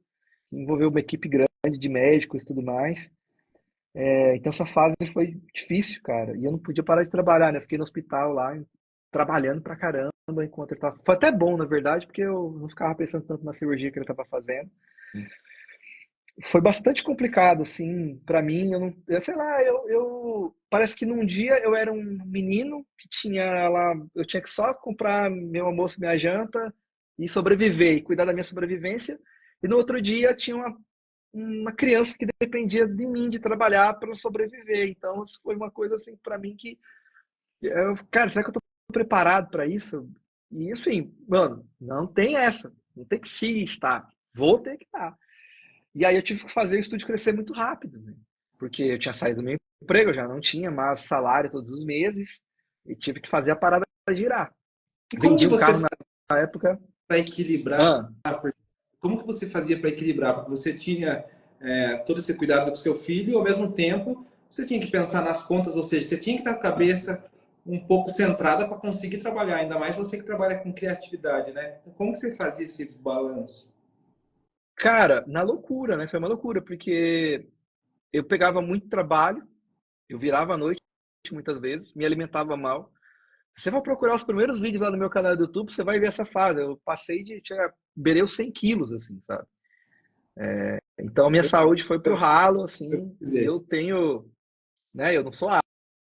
Envolveu uma equipe grande de médicos e tudo mais. Então essa fase foi difícil, cara. E eu não podia parar de trabalhar, né? Eu fiquei no hospital lá, trabalhando pra caramba enquanto ele tava. Foi até bom, na verdade, porque eu não ficava pensando tanto na cirurgia que ele tava fazendo. Foi bastante complicado, assim, pra mim. Sei lá, parece que num dia eu era um menino que tinha lá, eu tinha que só comprar meu almoço, minha janta e sobreviver, e cuidar da minha sobrevivência. E no outro dia tinha uma criança que dependia de mim de trabalhar para sobreviver. Então, isso foi uma coisa assim para mim que, cara, será que eu tô preparado para isso? E assim, mano, não tem essa, não tem que se estar, vou ter que estar. E aí eu tive que fazer o estúdio crescer muito rápido, né? Porque eu tinha saído do meu emprego, eu já não tinha mais salário todos os meses e tive que fazer a parada girar. E como Vendi que um você carro na época. para equilibrar? Ah, Como que você fazia para equilibrar? Porque você tinha todo esse cuidado com seu filho e ao mesmo tempo você tinha que pensar nas contas, ou seja, você tinha que estar com a cabeça um pouco centrada para conseguir trabalhar, ainda mais você que trabalha com criatividade, né? Então, como que você fazia esse balanço? cara, na loucura, né? Foi uma loucura, porque eu pegava muito trabalho, eu virava à noite muitas vezes, me alimentava mal. Se você for procurar os primeiros vídeos lá no meu canal do YouTube, você vai ver essa fase. Eu passei beirei os 100 quilos, assim, sabe? Então, a minha saúde foi pro ralo, Eu assim, e dizer, eu tenho, né, eu não sou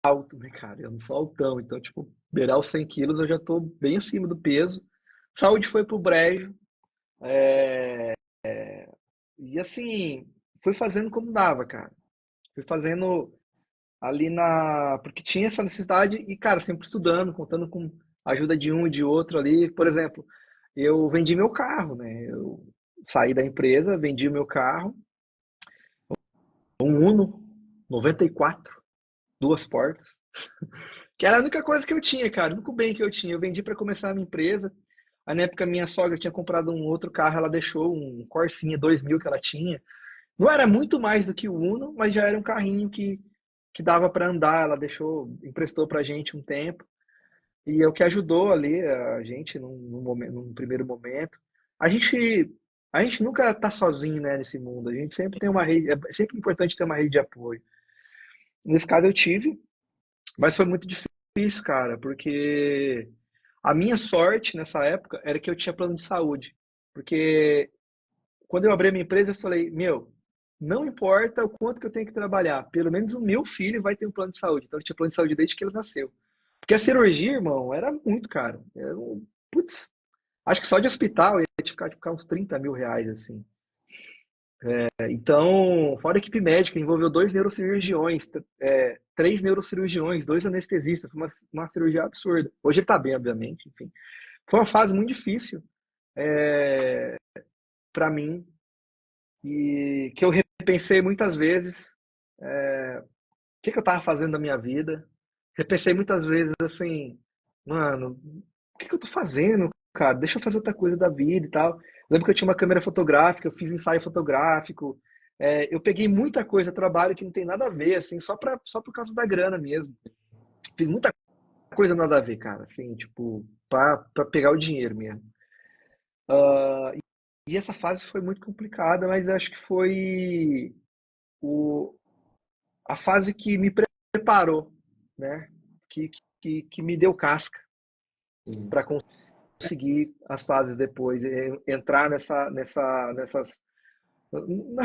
alto, né, cara? Eu não sou altão, então, tipo, beirar os 100 quilos eu já tô bem acima do peso. Saúde foi pro brejo, e assim, fui fazendo como dava, cara. Fui fazendo ali na. Porque tinha essa necessidade e, cara, sempre estudando, contando com a ajuda de um e de outro ali. Por exemplo, eu vendi meu carro, né? Eu saí da empresa, vendi o meu carro, um Uno 94, duas portas, que era a única coisa que eu tinha, cara, o único bem que eu tinha. Eu vendi para começar a minha empresa. Aí, na época, minha sogra tinha comprado um outro carro, ela deixou um Corsinha 2000 que ela tinha. Não era muito mais do que o Uno, mas já era um carrinho que dava para andar. Ela deixou, emprestou pra gente um tempo. E é o que ajudou ali a gente num primeiro momento. A gente, a gente nunca tá sozinho, né, nesse mundo. A gente sempre tem uma rede, é sempre importante ter uma rede de apoio. Nesse caso eu tive, mas foi muito difícil, cara, porque a minha sorte nessa época era que eu tinha plano de saúde. Porque quando eu abri a minha empresa, eu falei, meu, não importa o quanto que eu tenho que trabalhar, pelo menos o meu filho vai ter um plano de saúde. Então ele tinha plano de saúde desde que ele nasceu. Porque a cirurgia, irmão, era muito caro. Putz, acho que só de hospital ia ficar uns 30 mil reais, assim. Então, fora a equipe médica, envolveu dois neurocirurgiões, três neurocirurgiões, dois anestesistas, foi uma cirurgia absurda. Hoje ele tá bem, obviamente, enfim. Foi uma fase muito difícil para mim e que eu repensei muitas vezes o que que eu tava fazendo da minha vida. Repensei muitas vezes assim, mano, o que que eu tô fazendo, cara? Deixa eu fazer outra coisa da vida e tal. Lembro que eu tinha uma câmera fotográfica, eu fiz ensaio fotográfico. Eu peguei muita coisa, trabalho que não tem nada a ver, assim, só por causa da grana mesmo. Fiz muita coisa nada a ver, cara, assim, tipo, pra pegar o dinheiro mesmo. E essa fase foi muito complicada, mas acho que foi o, a fase que me preparou, né? Que me deu casca Sim. para conseguir as fases depois, entrar nas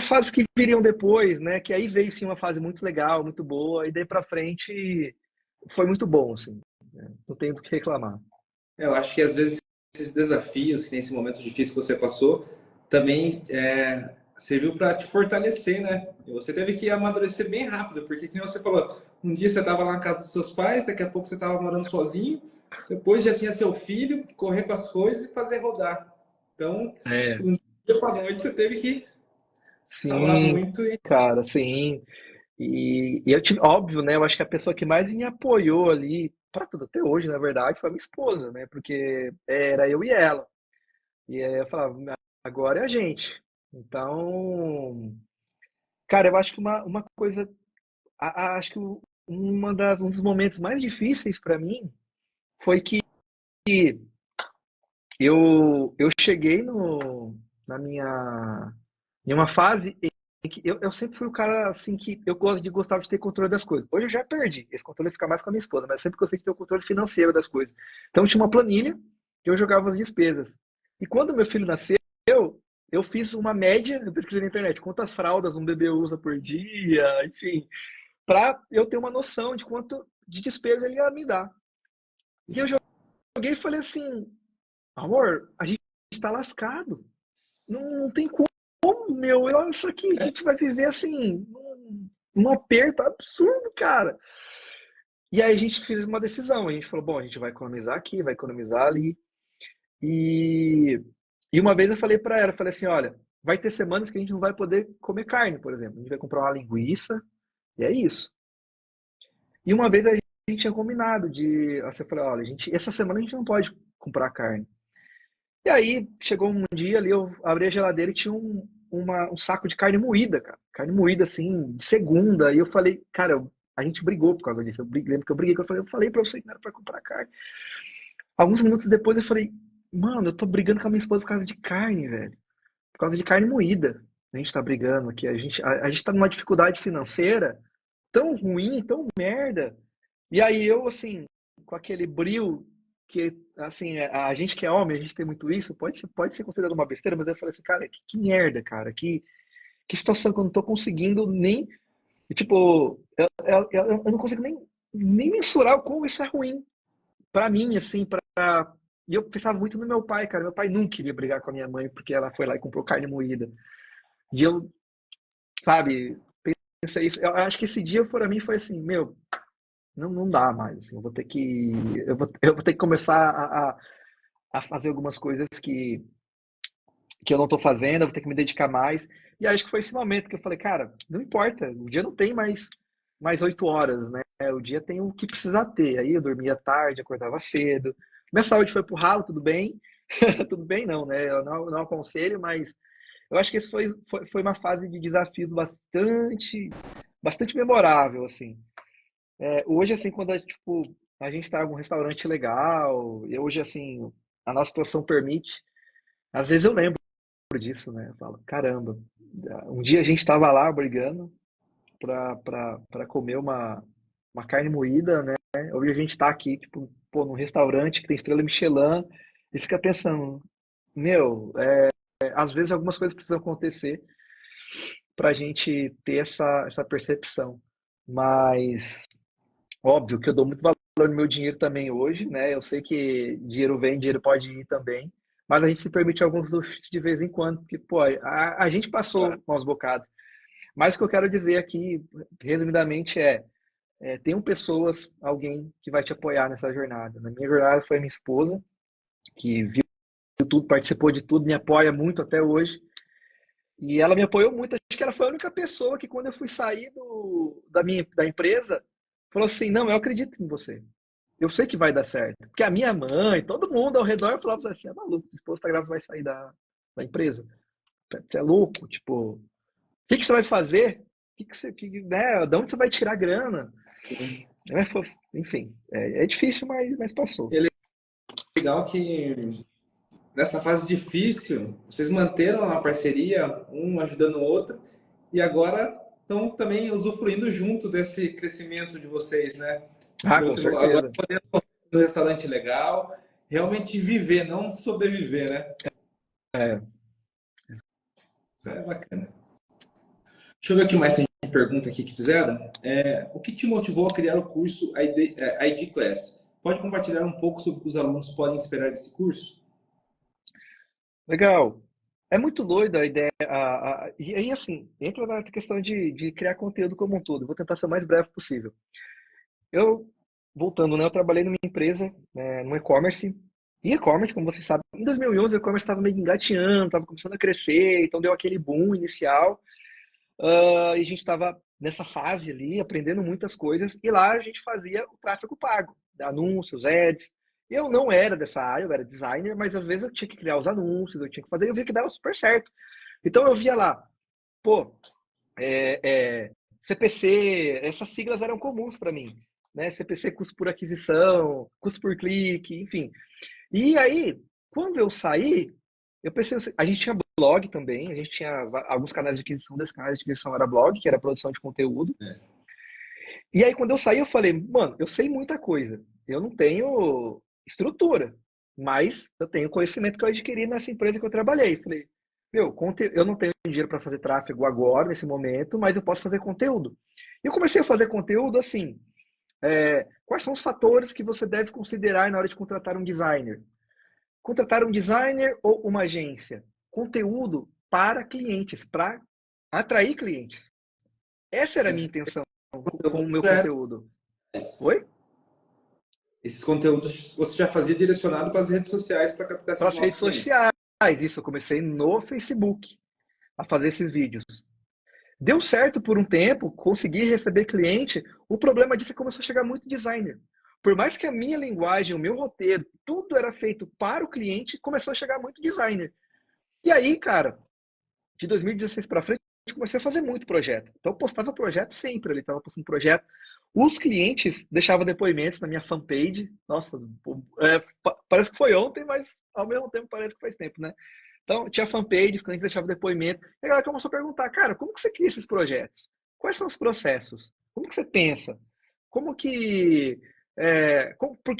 fases que viriam depois, né? Que aí veio sim uma fase muito legal, muito boa, e daí para frente foi muito bom, assim, né? Não tenho do que reclamar. Eu acho que às vezes esses desafios, que nesse momento difícil que você passou, também serviu para te fortalecer, né? E você teve que amadurecer bem rápido, porque, como você falou, um dia você estava lá na casa dos seus pais, daqui a pouco você estava morando sozinho, depois já tinha seu filho, correr com as coisas e fazer rodar. Então, É, um dia para noite você teve que falar sim, muito e cara, sim. E eu tive, óbvio, né? Eu acho que a pessoa que mais me apoiou ali, para tudo até hoje, na verdade, foi a minha esposa, né? Porque era eu e ela. E aí eu falava, agora é a gente. Então, cara, eu acho que uma coisa, acho que um dos momentos mais difíceis para mim foi que eu cheguei na em uma fase em que eu sempre fui o cara assim que eu gostava de ter controle das coisas. Hoje eu já perdi. Esse controle fica mais com a minha esposa, mas eu sempre gostei de ter o controle financeiro das coisas. Então tinha uma planilha que eu jogava as despesas. E quando meu filho nasceu, eu fiz uma média, eu pesquisei na internet, quantas fraldas um bebê usa por dia, enfim, para eu ter uma noção de quanto de despesa ele ia me dar. E eu joguei e falei assim, amor, a gente está lascado. Não tem como, meu. Olha isso aqui, a gente vai viver assim, num aperto absurdo, cara. E aí a gente fez uma decisão. A gente falou, bom, a gente vai economizar aqui, vai economizar ali. E, e uma vez eu falei para ela, eu falei assim, olha, vai ter semanas que a gente não vai poder comer carne, por exemplo. A gente vai comprar uma linguiça, e é isso. E uma vez a gente tinha combinado de, assim, eu falei, olha, essa semana a gente não pode comprar carne. E aí chegou um dia ali, eu abri a geladeira e tinha um saco de carne moída, cara. Carne moída, assim, de segunda. E eu falei, cara, a gente brigou por causa disso. Lembro que eu briguei, que eu falei pra você que não era pra comprar carne. Alguns minutos depois eu falei, mano, eu tô brigando com a minha esposa por causa de carne, velho. Por causa de carne moída. A gente tá brigando aqui. A gente tá numa dificuldade financeira tão ruim, tão merda. E aí eu, assim, com aquele brio que, assim, a gente que é homem, a gente tem muito isso, pode ser considerado uma besteira, mas eu falei assim, cara, que merda, cara, que situação que eu não tô conseguindo nem, tipo, eu não consigo nem mensurar o como isso é ruim pra mim, assim, E eu pensava muito no meu pai, cara, meu pai nunca queria brigar com a minha mãe porque ela foi lá e comprou carne moída. E eu, sabe, pensei isso. Eu acho que esse dia para mim foi assim, meu, não dá mais, assim, eu vou ter que começar a fazer algumas coisas que eu não estou fazendo, eu vou ter que me dedicar mais. E acho que foi esse momento que eu falei, cara, não importa, o dia não tem mais 8 horas, né? O dia tem o que precisa ter. Aí eu dormia tarde, acordava cedo. Minha saúde foi pro ralo, tudo bem. Tudo bem não, né? Eu não aconselho, mas eu acho que esse foi uma fase de desafios bastante memorável, assim. Hoje, assim, quando tipo, a gente está em algum restaurante legal, e hoje, assim, a nossa situação permite, às vezes eu lembro disso, né? Eu falo, caramba, um dia a gente estava lá brigando para comer uma carne moída, né? Hoje a gente está aqui, tipo, pô, num restaurante que tem estrela Michelin e fica pensando, meu, às vezes algumas coisas precisam acontecer para a gente ter essa percepção. Mas, óbvio que eu dou muito valor no meu dinheiro também hoje, né? Eu sei que dinheiro vem, dinheiro pode ir também. Mas a gente se permite alguns luxos de vez em quando, porque, pô, a gente passou maus bocados. Mas o que eu quero dizer aqui, resumidamente, tenham pessoas, alguém que vai te apoiar nessa jornada. Na minha jornada foi a minha esposa, que viu tudo, participou de tudo, me apoia muito até hoje. E ela me apoiou muito. Acho que ela foi a única pessoa que, quando eu fui sair da empresa, falou assim: Não, eu acredito em você. Eu sei que vai dar certo. Porque a minha mãe, todo mundo ao redor falava assim: É maluco, a esposa tá grávida, vai sair da empresa. Você é louco? Tipo, o que você vai fazer? Né, de onde você vai tirar grana? Enfim, é difícil, mas passou. E é legal que nessa fase difícil, vocês manteram a parceria, um ajudando o outro, e agora estão também usufruindo junto desse crescimento de vocês, né? Ah, Que com você agora certeza. podendo ir no restaurante legal, realmente viver, não sobreviver, né? É, Isso é bacana. Deixa eu ver o que mais tem de pergunta aqui que fizeram. O que te motivou a criar o curso ID Class? Pode compartilhar um pouco sobre o que os alunos podem esperar desse curso? legal. É muito doido a ideia. E aí, assim, entra na questão de criar conteúdo como um todo. Vou tentar ser o mais breve possível. Eu, voltando, né, eu trabalhei numa empresa, no e-commerce. E e-commerce, como vocês sabem, em 2011 o e-commerce estava meio engatinhando, estava começando a crescer, então deu aquele boom inicial. E a gente estava nessa fase ali, aprendendo muitas coisas, e lá a gente fazia o tráfego pago, anúncios, ads. Eu não era dessa área, eu era designer, mas às vezes eu tinha que criar os anúncios, eu tinha que fazer, e eu via que dava super certo. Então eu via lá, pô, é, é, CPC, essas siglas eram comuns para mim, né? CPC, custo por aquisição, custo por clique, enfim. E aí, quando eu saí, eu pensei, assim, a gente tinha blog também, a gente tinha alguns canais de aquisição, desses canais de aquisição era blog, que era produção de conteúdo. É. E aí, quando eu saí, eu falei, mano, eu sei muita coisa. Eu não tenho estrutura, mas eu tenho conhecimento que eu adquiri nessa empresa que eu trabalhei. Falei, meu, eu não tenho dinheiro para fazer tráfego agora, nesse momento, mas eu posso fazer conteúdo. E eu comecei a fazer conteúdo assim, quais são os fatores que você deve considerar na hora de contratar um designer? Contratar um designer ou uma agência? Conteúdo para clientes, para atrair clientes. Essa era a minha Esses intenção com o conteúdos meu já eram conteúdo. mais. Oi? Esses conteúdos você já fazia direcionado para as redes sociais para captar Para esses as redes novos clientes. sociais. Isso, eu comecei no Facebook a fazer esses vídeos. Deu certo por um tempo, consegui receber cliente. O problema disso é que começou a chegar muito designer. Por mais que a minha linguagem, o meu roteiro, tudo era feito para o cliente, começou a chegar muito designer. E aí, cara, de 2016 para frente, eu comecei a fazer muito projeto. Então, eu postava projeto sempre, ele estava postando projeto. Os clientes deixavam depoimentos na minha fanpage. Nossa, parece que foi ontem, mas ao mesmo tempo parece que faz tempo, né? Então, tinha fanpage, os clientes deixavam depoimento. E a galera começou a perguntar, cara, como que você cria esses projetos? Quais são os processos? Como que você pensa? Como que...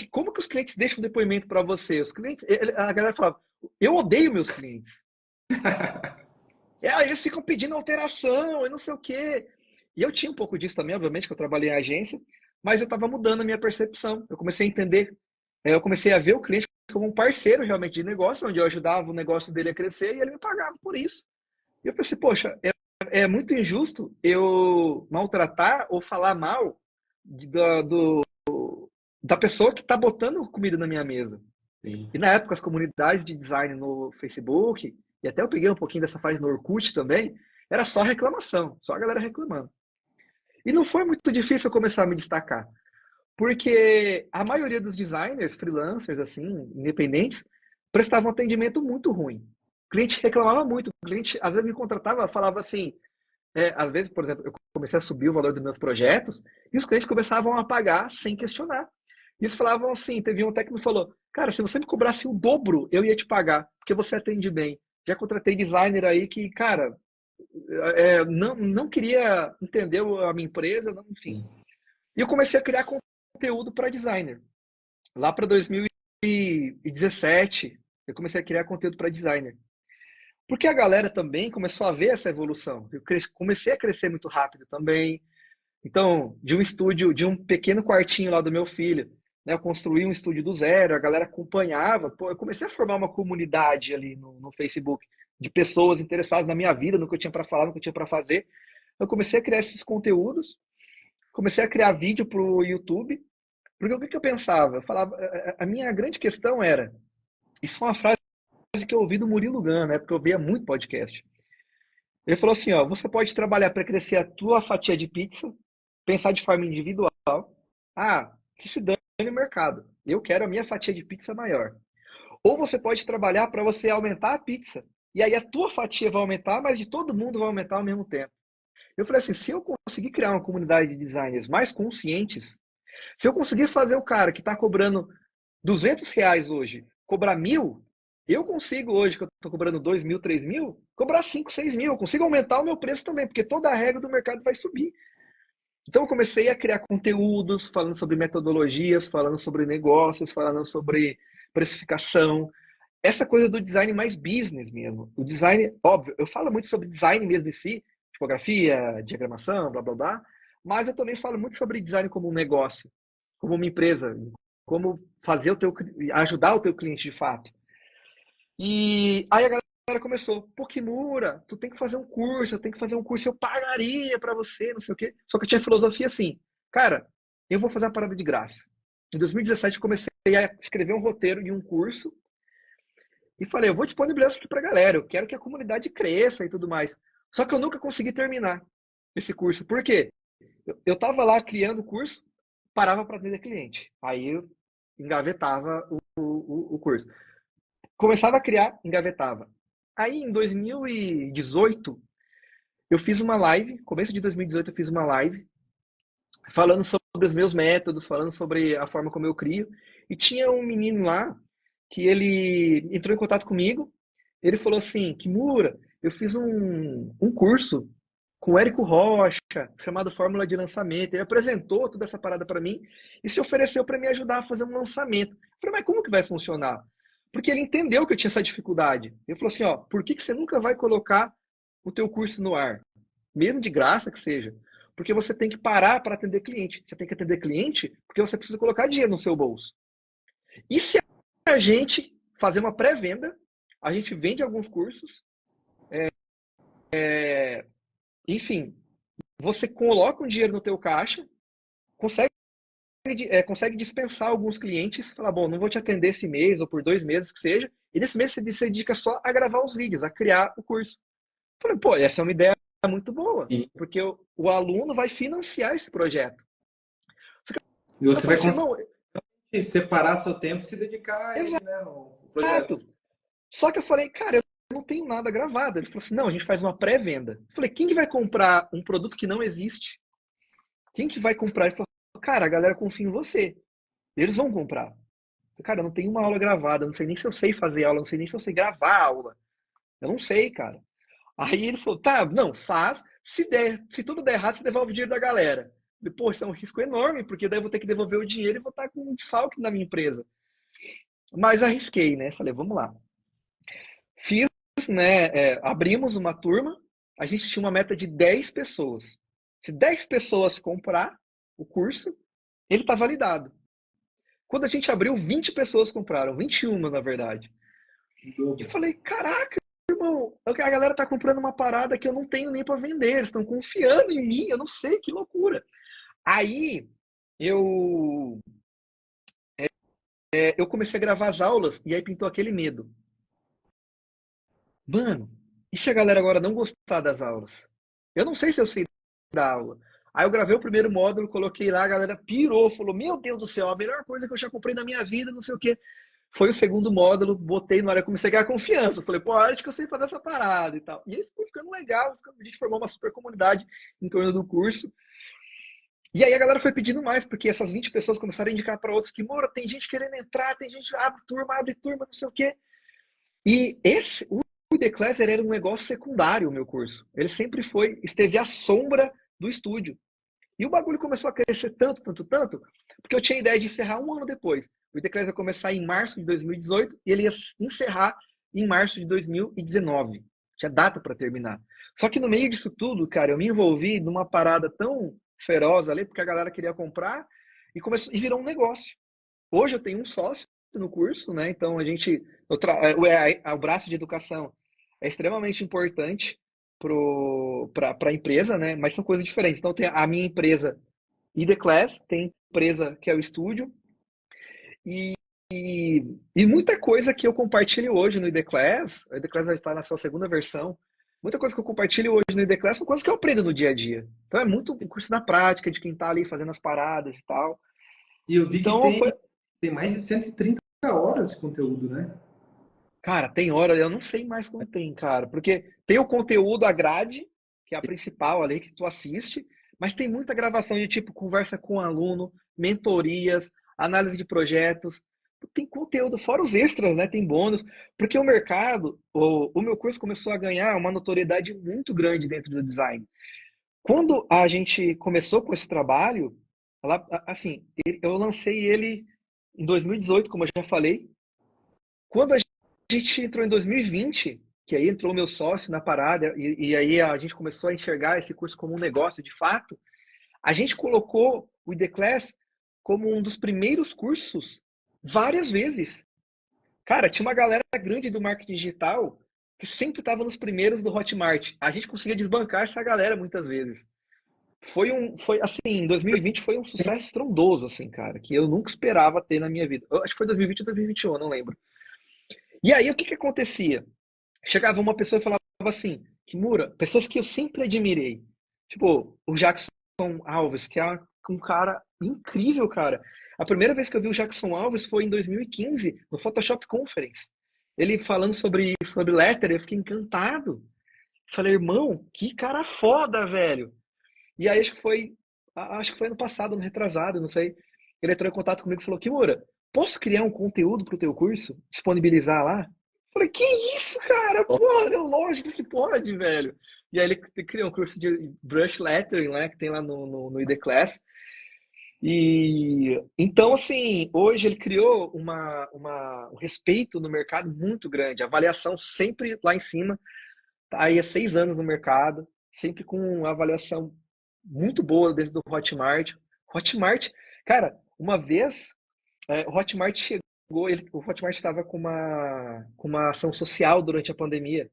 como que os clientes deixam depoimento para você? Os clientes, a galera falava, eu odeio meus clientes. Eles ficam pedindo alteração e não sei o quê. E eu tinha um pouco disso também, obviamente, que eu trabalhei em agência, mas eu estava mudando a minha percepção. Eu comecei a entender, eu comecei a ver o cliente como um parceiro realmente de negócio, onde eu ajudava o negócio dele a crescer e ele me pagava por isso. E eu pensei, poxa, é muito injusto eu maltratar ou falar mal da pessoa que está botando comida na minha mesa. Sim. E na época, as comunidades de design no Facebook, e até eu peguei um pouquinho dessa fase no Orkut também, era só reclamação, só a galera reclamando. E não foi muito difícil eu começar a me destacar, porque a maioria dos designers, freelancers, assim, independentes, prestavam um atendimento muito ruim. O cliente reclamava muito, o cliente às vezes me contratava, falava assim, às vezes, por exemplo, eu comecei a subir o valor dos meus projetos e os clientes começavam a pagar sem questionar. E eles falavam assim, teve um até que me falou, cara, se você me cobrasse o dobro, eu ia te pagar, porque você atende bem. Já contratei designer aí que, cara, não queria entender a minha empresa, não, enfim. Sim. E eu comecei a criar conteúdo para designer. Lá para 2017, eu comecei a criar conteúdo para designer. Porque a galera também começou a ver essa evolução. Eu comecei a crescer muito rápido também. Então, de um estúdio, de um pequeno quartinho lá do meu filho, né, eu construí um estúdio do zero, a galera acompanhava. Pô, eu comecei a formar uma comunidade ali no Facebook de pessoas interessadas na minha vida, no que eu tinha para falar, no que eu tinha para fazer. Eu comecei a criar esses conteúdos, comecei a criar vídeo para o YouTube. Porque o que eu pensava? Eu falava, a minha grande questão era, isso foi uma frase que eu ouvi do Murilo Gun, né, porque eu via muito podcast. Ele falou assim, ó, você pode trabalhar para crescer a tua fatia de pizza, pensar de forma individual. Ah, que se dane o mercado. Eu quero a minha fatia de pizza maior. Ou você pode trabalhar para você aumentar a pizza. E aí a tua fatia vai aumentar, mas de todo mundo vai aumentar ao mesmo tempo. Eu falei assim, se eu conseguir criar uma comunidade de designers mais conscientes, se eu conseguir fazer o cara que está cobrando R$ 200 hoje, cobrar 1.000, eu consigo hoje, que eu estou cobrando 2.000, 3.000, cobrar 5, 6.000. Eu consigo aumentar o meu preço também, porque toda a regra do mercado vai subir. Então eu comecei a criar conteúdos falando sobre metodologias, falando sobre negócios, falando sobre precificação. Essa coisa do design mais business mesmo. O design, óbvio, eu falo muito sobre design mesmo em si, tipografia, diagramação, blá blá blá, mas eu também falo muito sobre design como um negócio, como uma empresa, como fazer ajudar o teu cliente de fato. E aí a galera começou, pô, Kimura, tu tem que fazer um curso, eu tenho que fazer um curso, eu pagaria pra você, não sei o quê. Só que eu tinha filosofia assim, cara, eu vou fazer uma parada de graça. Em 2017 eu comecei a escrever um roteiro de um curso e falei, eu vou disponibilizar isso aqui pra galera, eu quero que a comunidade cresça e tudo mais. Só que eu nunca consegui terminar esse curso. Por quê? Eu tava lá criando o curso, parava para atender cliente. Aí eu engavetava o curso. Começava a criar, engavetava. Aí em 2018, eu fiz uma live, começo de 2018 eu fiz uma live, falando sobre os meus métodos, falando sobre a forma como eu crio. E tinha um menino lá, que ele entrou em contato comigo, ele falou assim, Kimura, eu fiz um curso com o Érico Rocha, chamado Fórmula de Lançamento. Ele apresentou toda essa parada para mim e se ofereceu para me ajudar a fazer um lançamento. Eu falei, mas como que vai funcionar? Porque ele entendeu que eu tinha essa dificuldade. Ele falou assim, ó, por que você nunca vai colocar o teu curso no ar? Mesmo de graça que seja. Porque você tem que parar para atender cliente. Você tem que atender cliente porque você precisa colocar dinheiro no seu bolso. E se a gente fazer uma pré-venda, a gente vende alguns cursos, enfim, você coloca um dinheiro no teu caixa, consegue, consegue dispensar alguns clientes, falar, bom, não vou te atender esse mês ou por 2 meses que seja, e nesse mês você se dedica só a gravar os vídeos, a criar o curso. Eu falei, pô, essa é uma ideia muito boa, E, porque o aluno vai financiar esse projeto. e Eu você falei vai assim, irmão, conseguir separar seu tempo e se dedicar a ele, né? O projeto. exato. Só que eu falei, cara, eu não tenho nada gravado. Ele falou assim, não, a gente faz uma pré-venda. Eu falei, quem que vai comprar um produto que não existe? Quem que vai comprar? Ele falou, cara, a galera confia em você. Eles vão comprar. Eu falei, cara, eu não tenho uma aula gravada, eu não sei nem se eu sei fazer aula, eu não sei nem se eu sei gravar aula. Eu não sei, cara. Aí ele falou, tá, não, faz. Se tudo der errado, você devolve o dinheiro da galera. Depois, isso é um risco enorme, porque daí eu vou ter que devolver o dinheiro e vou estar com um desfalque na minha empresa. Mas arrisquei, né? Falei, vamos lá. Fiz, né? Abrimos uma turma, a gente tinha uma meta de 10 pessoas. Se 10 pessoas comprar o curso, ele está validado. Quando a gente abriu, 20 pessoas compraram, 21 na verdade. E falei, caraca, irmão, a galera tá comprando uma parada que eu não tenho nem para vender, eles estão confiando em mim, eu não sei, que loucura. Aí eu, eu comecei a gravar as aulas e aí pintou aquele medo. Mano, e se a galera agora não gostar das aulas? Eu não sei se eu sei dar aula. Aí eu gravei o primeiro módulo, coloquei lá, a galera pirou, falou: Meu Deus do céu, a melhor coisa que eu já comprei na minha vida, não sei o quê. Foi o segundo módulo, botei na hora, eu comecei a ganhar confiança. Eu falei, pô, acho que eu sei fazer essa parada e tal. E aí foi ficando legal, a gente formou uma super comunidade em torno do curso. E aí a galera foi pedindo mais, porque essas 20 pessoas começaram a indicar para outros que, Moura, tem gente querendo entrar, tem gente abre turma, não sei o quê. E o The Class era um negócio secundário, o meu curso. Ele sempre esteve à sombra do estúdio. E o bagulho começou a crescer tanto, tanto, tanto, porque eu tinha a ideia de encerrar um ano depois. O The Class ia começar em março de 2018 e ele ia encerrar em março de 2019. Tinha data para terminar. Só que no meio disso tudo, cara, eu me envolvi numa parada tão feroz ali, porque a galera queria comprar e virou um negócio. Hoje eu tenho um sócio no curso, né? Então a gente, o braço de educação é extremamente importante para a empresa, né? Mas são coisas diferentes. Então tem a minha empresa e The Class, tem empresa que é o estúdio e, e muita coisa que eu compartilho hoje no ID Class, o ID Class já está na sua segunda versão. Muita coisa que eu compartilho hoje no ID Class são coisas que eu aprendo no dia a dia. Então é muito o curso da prática, de quem está ali fazendo as paradas e tal. E eu vi que Então foi, tem mais de 130 horas de conteúdo, né? cara, tem hora, eu não sei mais como tem, cara, porque tem o conteúdo, a grade, que é a principal ali que tu assiste, mas tem muita gravação de tipo conversa com o aluno, mentorias, análise de projetos, tem conteúdo, fora os extras, né? Tem bônus, porque o mercado, o meu curso começou a ganhar uma notoriedade muito grande dentro do design. Quando a gente começou com esse trabalho, assim, eu lancei ele em 2018, como eu já falei. Quando a gente entrou em 2020, que aí entrou o meu sócio na parada, e aí a gente começou a enxergar esse curso como um negócio de fato, a gente colocou o ID Class como um dos primeiros cursos várias vezes. Cara, tinha uma galera grande do marketing digital que sempre estava nos primeiros do Hotmart. A gente conseguia desbancar essa galera muitas vezes. Foi assim, em 2020 foi um sucesso estrondoso, assim, cara, que eu nunca esperava ter na minha vida. Eu acho que foi 2020 ou 2021, não lembro. E aí, o que que acontecia? Chegava uma pessoa e falava assim, Kimura, pessoas que eu sempre admirei, tipo o Jackson Alves, que é um cara incrível, cara. A primeira vez que eu vi o Jackson Alves foi em 2015, no Photoshop Conference. Ele falando sobre letter, eu fiquei encantado. Falei, irmão, que cara foda, velho. E aí acho que foi ano passado, ano retrasado, não sei. Ele entrou em contato comigo e falou, Kimura, posso criar um conteúdo pro teu curso? Disponibilizar lá? Falei, que isso, cara? Porra, lógico que pode, velho. E aí ele criou um curso de brush lettering, né, que tem lá no ID Class. E então, assim, hoje ele criou um respeito no mercado muito grande. A avaliação sempre lá em cima. Tá aí há 6 anos no mercado, sempre com uma avaliação muito boa dentro do Hotmart. Hotmart, cara, uma vez o Hotmart chegou, o Hotmart estava com uma ação social durante a pandemia.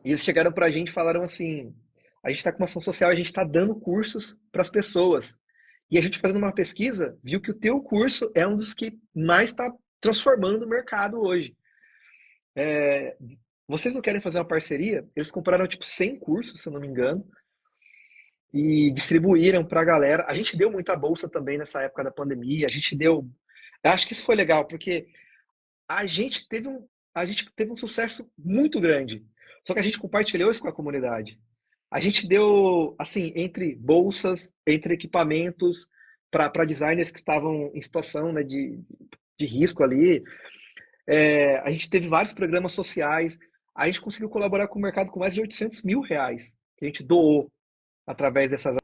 E eles chegaram para a gente e falaram assim: a gente está com uma ação social, a gente está dando cursos para as pessoas. E a gente fazendo uma pesquisa, viu que o teu curso é um dos que mais está transformando o mercado hoje. Vocês não querem fazer uma parceria? Eles compraram tipo 100 cursos, se eu não me engano, e distribuíram para a galera. A gente deu muita bolsa também nessa época da pandemia. A gente deu. Eu acho que isso foi legal, porque a gente teve um, a gente teve um sucesso muito grande. Só que a gente compartilhou isso com a comunidade. A gente deu, assim, entre bolsas, entre equipamentos, para designers que estavam em situação, né, de risco ali. A gente teve vários programas sociais. A gente conseguiu colaborar com o mercado com mais de R$ 800 mil que a gente doou através dessas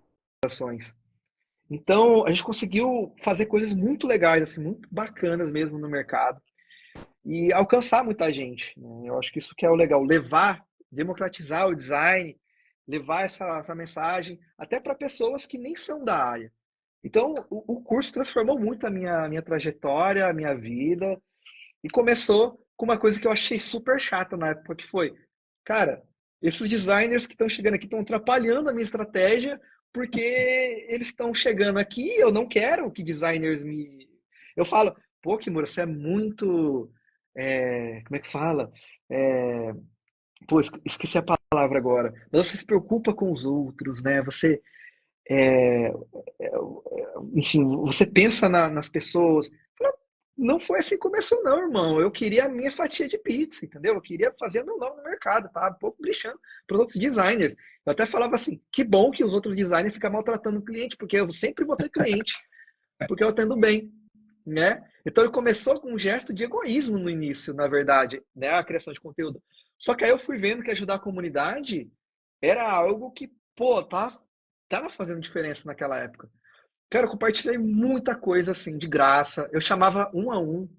ações. Então, a gente conseguiu fazer coisas muito legais, assim, muito bacanas mesmo no mercado e alcançar muita gente, né? Eu acho que isso que é o legal, levar, democratizar o design, levar essa mensagem até para pessoas que nem são da área. Então, o curso transformou muito a minha trajetória, a minha vida, e começou com uma coisa que eu achei super chata na época, que foi, cara, esses designers que estão chegando aqui estão atrapalhando a minha estratégia porque eles estão chegando aqui, eu não quero que designers me... Eu falo, pô, Kimura, você é muito... como é que fala? É, pô, esqueci a palavra agora. Mas você se preocupa com os outros, né? Você, é, é, enfim, você pensa nas pessoas. Não foi assim que começou, não, irmão. Eu queria a minha fatia de pizza, entendeu? Eu queria fazer meu nome no mercado, tá? Um pouco lixando para os outros designers. Eu até falava assim, que bom que os outros designers ficam maltratando o cliente, porque eu sempre vou ter cliente, porque eu atendo bem, né? Então ele começou com um gesto de egoísmo no início, na verdade, né? A criação de conteúdo. Só que aí eu fui vendo que ajudar a comunidade era algo que, pô, tava fazendo diferença naquela época. Cara, eu compartilhei muita coisa assim, de graça. Eu chamava um a um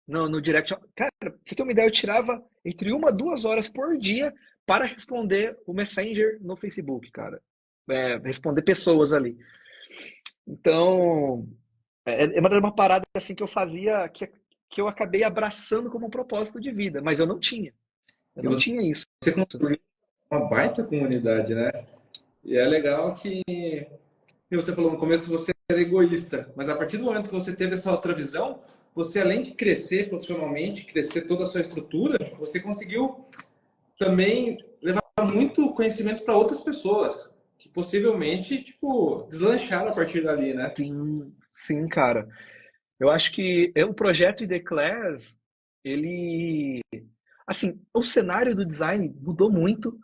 no direct. Cara, pra você ter uma ideia, eu tirava entre 1 a 2 horas por dia para responder o Messenger no Facebook, cara. Responder pessoas ali. Então, uma parada assim que eu fazia, que eu acabei abraçando como um propósito de vida, mas eu não tinha. Eu E não você tinha isso. construiu uma baita comunidade, né? E é legal que, e você falou no começo, você era egoísta, mas a partir do momento que você teve essa outra visão, você além de crescer profissionalmente, crescer toda a sua estrutura, você conseguiu também levar muito conhecimento para outras pessoas, que possivelmente, tipo, deslancharam a partir dali, né? Sim, sim, cara. Eu acho que o projeto ID Class, ele, assim, o cenário do design mudou muito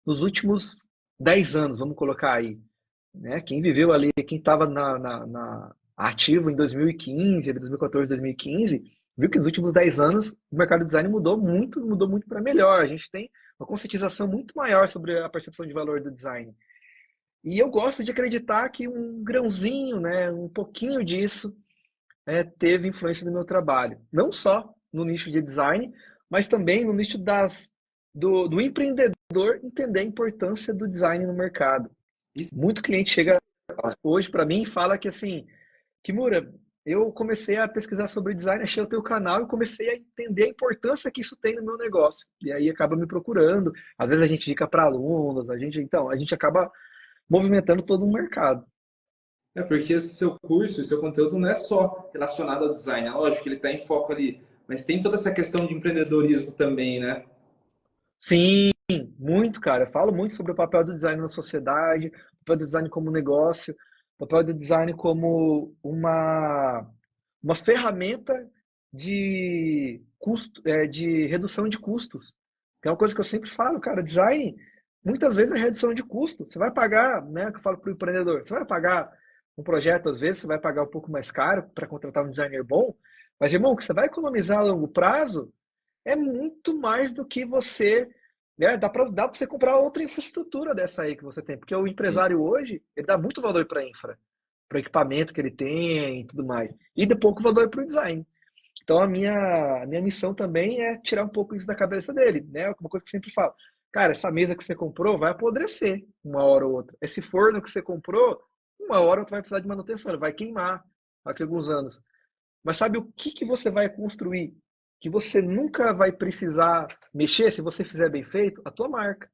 nos últimos 10 anos, vamos colocar aí, né? Quem viveu ali, quem estava na ativo em 2015, 2014, 2015, viu que nos últimos 10 anos o mercado de design mudou muito para melhor. A gente tem uma conscientização muito maior sobre a percepção de valor do design. E eu gosto de acreditar que um grãozinho, né, um pouquinho disso teve influência no meu trabalho. Não só no nicho de design, mas também no nicho do empreendedor entender a importância do design no mercado. Isso, Muito cliente chega hoje para mim e fala que assim, Kimura, eu comecei a pesquisar sobre design, achei o teu canal e comecei a entender a importância que isso tem no meu negócio. E aí acaba me procurando. Às vezes a gente indica para alunos, a gente acaba movimentando todo um mercado. porque esse seu curso, o seu conteúdo não é só relacionado ao design, é lógico que ele está em foco ali, mas tem toda essa questão de empreendedorismo também, né? Sim, muito, cara. Eu falo muito sobre o papel do design na sociedade, o papel do design como negócio, o papel do design como uma ferramenta de custo, de redução de custos. Que é uma coisa que eu sempre falo, cara, design muitas vezes é redução de custo. Você vai pagar, né, que eu falo para o empreendedor, você vai pagar um projeto, às vezes, você vai pagar um pouco mais caro para contratar um designer bom, mas, irmão, que você vai economizar a longo prazo é muito mais do que você. Né, dá pra você comprar outra infraestrutura dessa aí que você tem, porque o Sim. empresário hoje, ele dá muito valor para infra, para o equipamento que ele tem e tudo mais, e dá pouco valor para o design. Então a minha missão também é tirar um pouco isso da cabeça dele, né? Uma coisa que eu sempre falo, cara, essa mesa que você comprou vai apodrecer uma hora ou outra. Esse forno que você comprou, uma hora ou outra vai precisar de manutenção, ele vai queimar daqui a alguns anos. Mas sabe o que que você vai construir? Que você nunca vai precisar mexer se você fizer bem feito? A tua marca.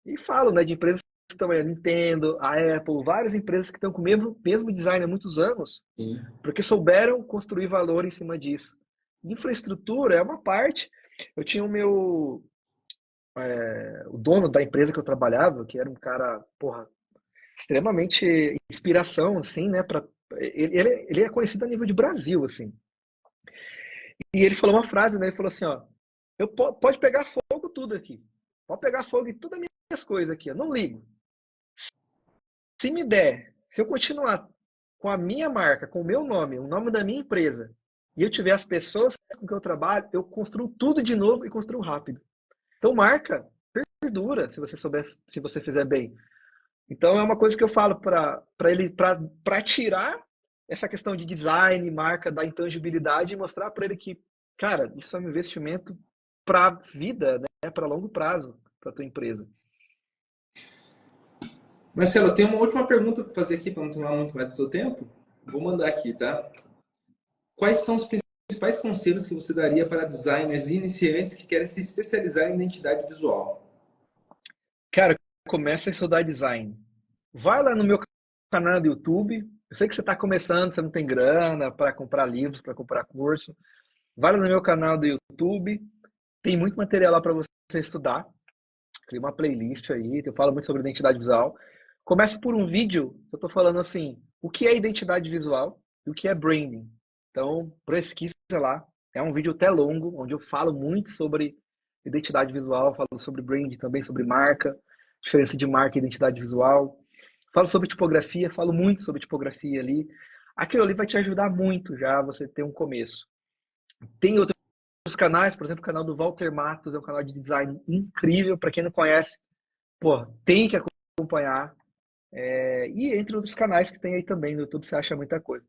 E falo, né, de empresas que estão aí, a Nintendo, a Apple, várias empresas que estão com o mesmo design há muitos anos, Sim. porque souberam construir valor em cima disso. Infraestrutura é uma parte. Eu tinha o dono da empresa que eu trabalhava, que era um cara, porra, extremamente inspiração, assim, né, ele é conhecido a nível de Brasil, assim. E ele falou uma frase, né? Ele falou assim, ó, pode pegar fogo tudo aqui. Pode pegar fogo em todas as minhas coisas aqui, eu não ligo. Se me der, se eu continuar com a minha marca, com o meu nome, o nome da minha empresa, e eu tiver as pessoas com que eu trabalho, eu construo tudo de novo e construo rápido. Então marca perdura, se você souber, se você fizer bem. Então é uma coisa que eu falo para ele, para tirar essa questão de design, marca, da intangibilidade e mostrar para ele que, cara, isso é um investimento para vida, né? Para longo prazo, para tua empresa. Marcelo, eu tenho uma última pergunta para fazer aqui, para não tomar muito mais do seu tempo. Vou mandar aqui, tá? Quais são os principais principais conselhos que você daria para designers iniciantes que querem se especializar em identidade visual? Cara, começa a estudar design. Vai lá no meu canal do YouTube. Eu sei que você está começando, você não tem grana para comprar livros, para comprar curso. Vai lá no meu canal do YouTube. Tem muito material lá para você estudar. Cria uma playlist aí. Eu falo muito sobre identidade visual. Começa por um vídeo. Eu estou falando assim, o que é identidade visual e o que é branding. Então, pesquisa lá. É um vídeo até longo, onde eu falo muito sobre identidade visual, falo sobre branding também, sobre marca, diferença de marca e identidade visual. Falo sobre tipografia, falo muito sobre tipografia ali. Aquilo ali vai te ajudar muito já a você ter um começo. Tem outros canais, por exemplo, o canal do Walter Matos, é um canal de design incrível, para quem não conhece, pô, tem que acompanhar. E entre outros canais que tem aí também no YouTube, você acha muita coisa.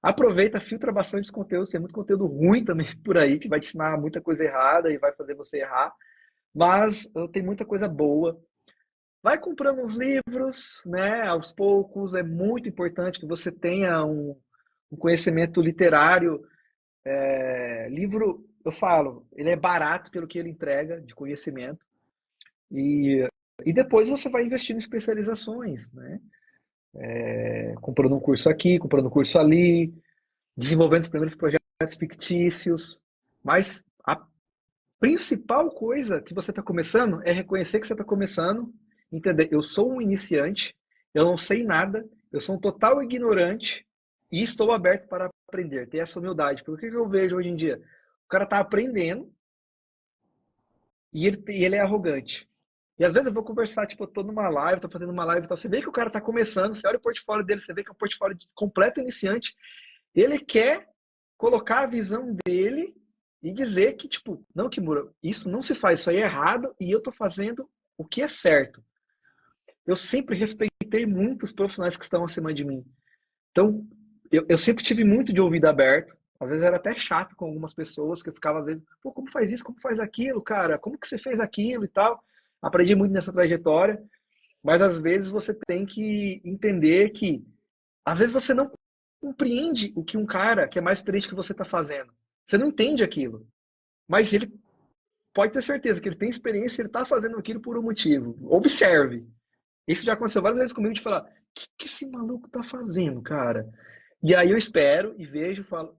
Aproveita, filtra bastante os conteúdos, tem muito conteúdo ruim também por aí, que vai te ensinar muita coisa errada e vai fazer você errar, mas tem muita coisa boa. Vai comprando uns livros, né, aos poucos, é muito importante que você tenha um conhecimento literário. Livro, eu falo, ele é barato pelo que ele entrega de conhecimento, e, e depois você vai investindo em especializações, né? Comprando um curso aqui, comprando um curso ali, desenvolvendo os primeiros projetos fictícios, mas a principal coisa que você está começando é reconhecer que você está começando, entender, eu sou um iniciante, eu não sei nada, eu sou um total ignorante e estou aberto para aprender, ter essa humildade. Porque o que eu vejo hoje em dia? O cara está aprendendo e ele é arrogante. E às vezes eu vou conversar, tipo, eu tô numa live, tô fazendo uma live e tal, você vê que o cara tá começando, você olha o portfólio dele, você vê que é um portfólio de completo iniciante, ele quer colocar a visão dele e dizer que, tipo, não, Kimura, isso não se faz, isso aí é errado e eu tô fazendo o que é certo. Eu sempre respeitei muito os profissionais que estão acima de mim. Então, eu sempre tive muito de ouvido aberto. Às vezes era até chato com algumas pessoas que eu ficava, às vezes, pô, como faz isso, como faz aquilo, cara? Como que você fez aquilo e tal? Aprendi muito nessa trajetória, mas às vezes você tem que entender que, às vezes você não compreende o que um cara que é mais experiente que você está fazendo. Você não entende aquilo, mas ele pode ter certeza que ele tem experiência, ele está fazendo aquilo por um motivo. Observe. Isso já aconteceu várias vezes comigo de falar, o que esse maluco tá fazendo, cara? E aí eu espero e vejo e falo,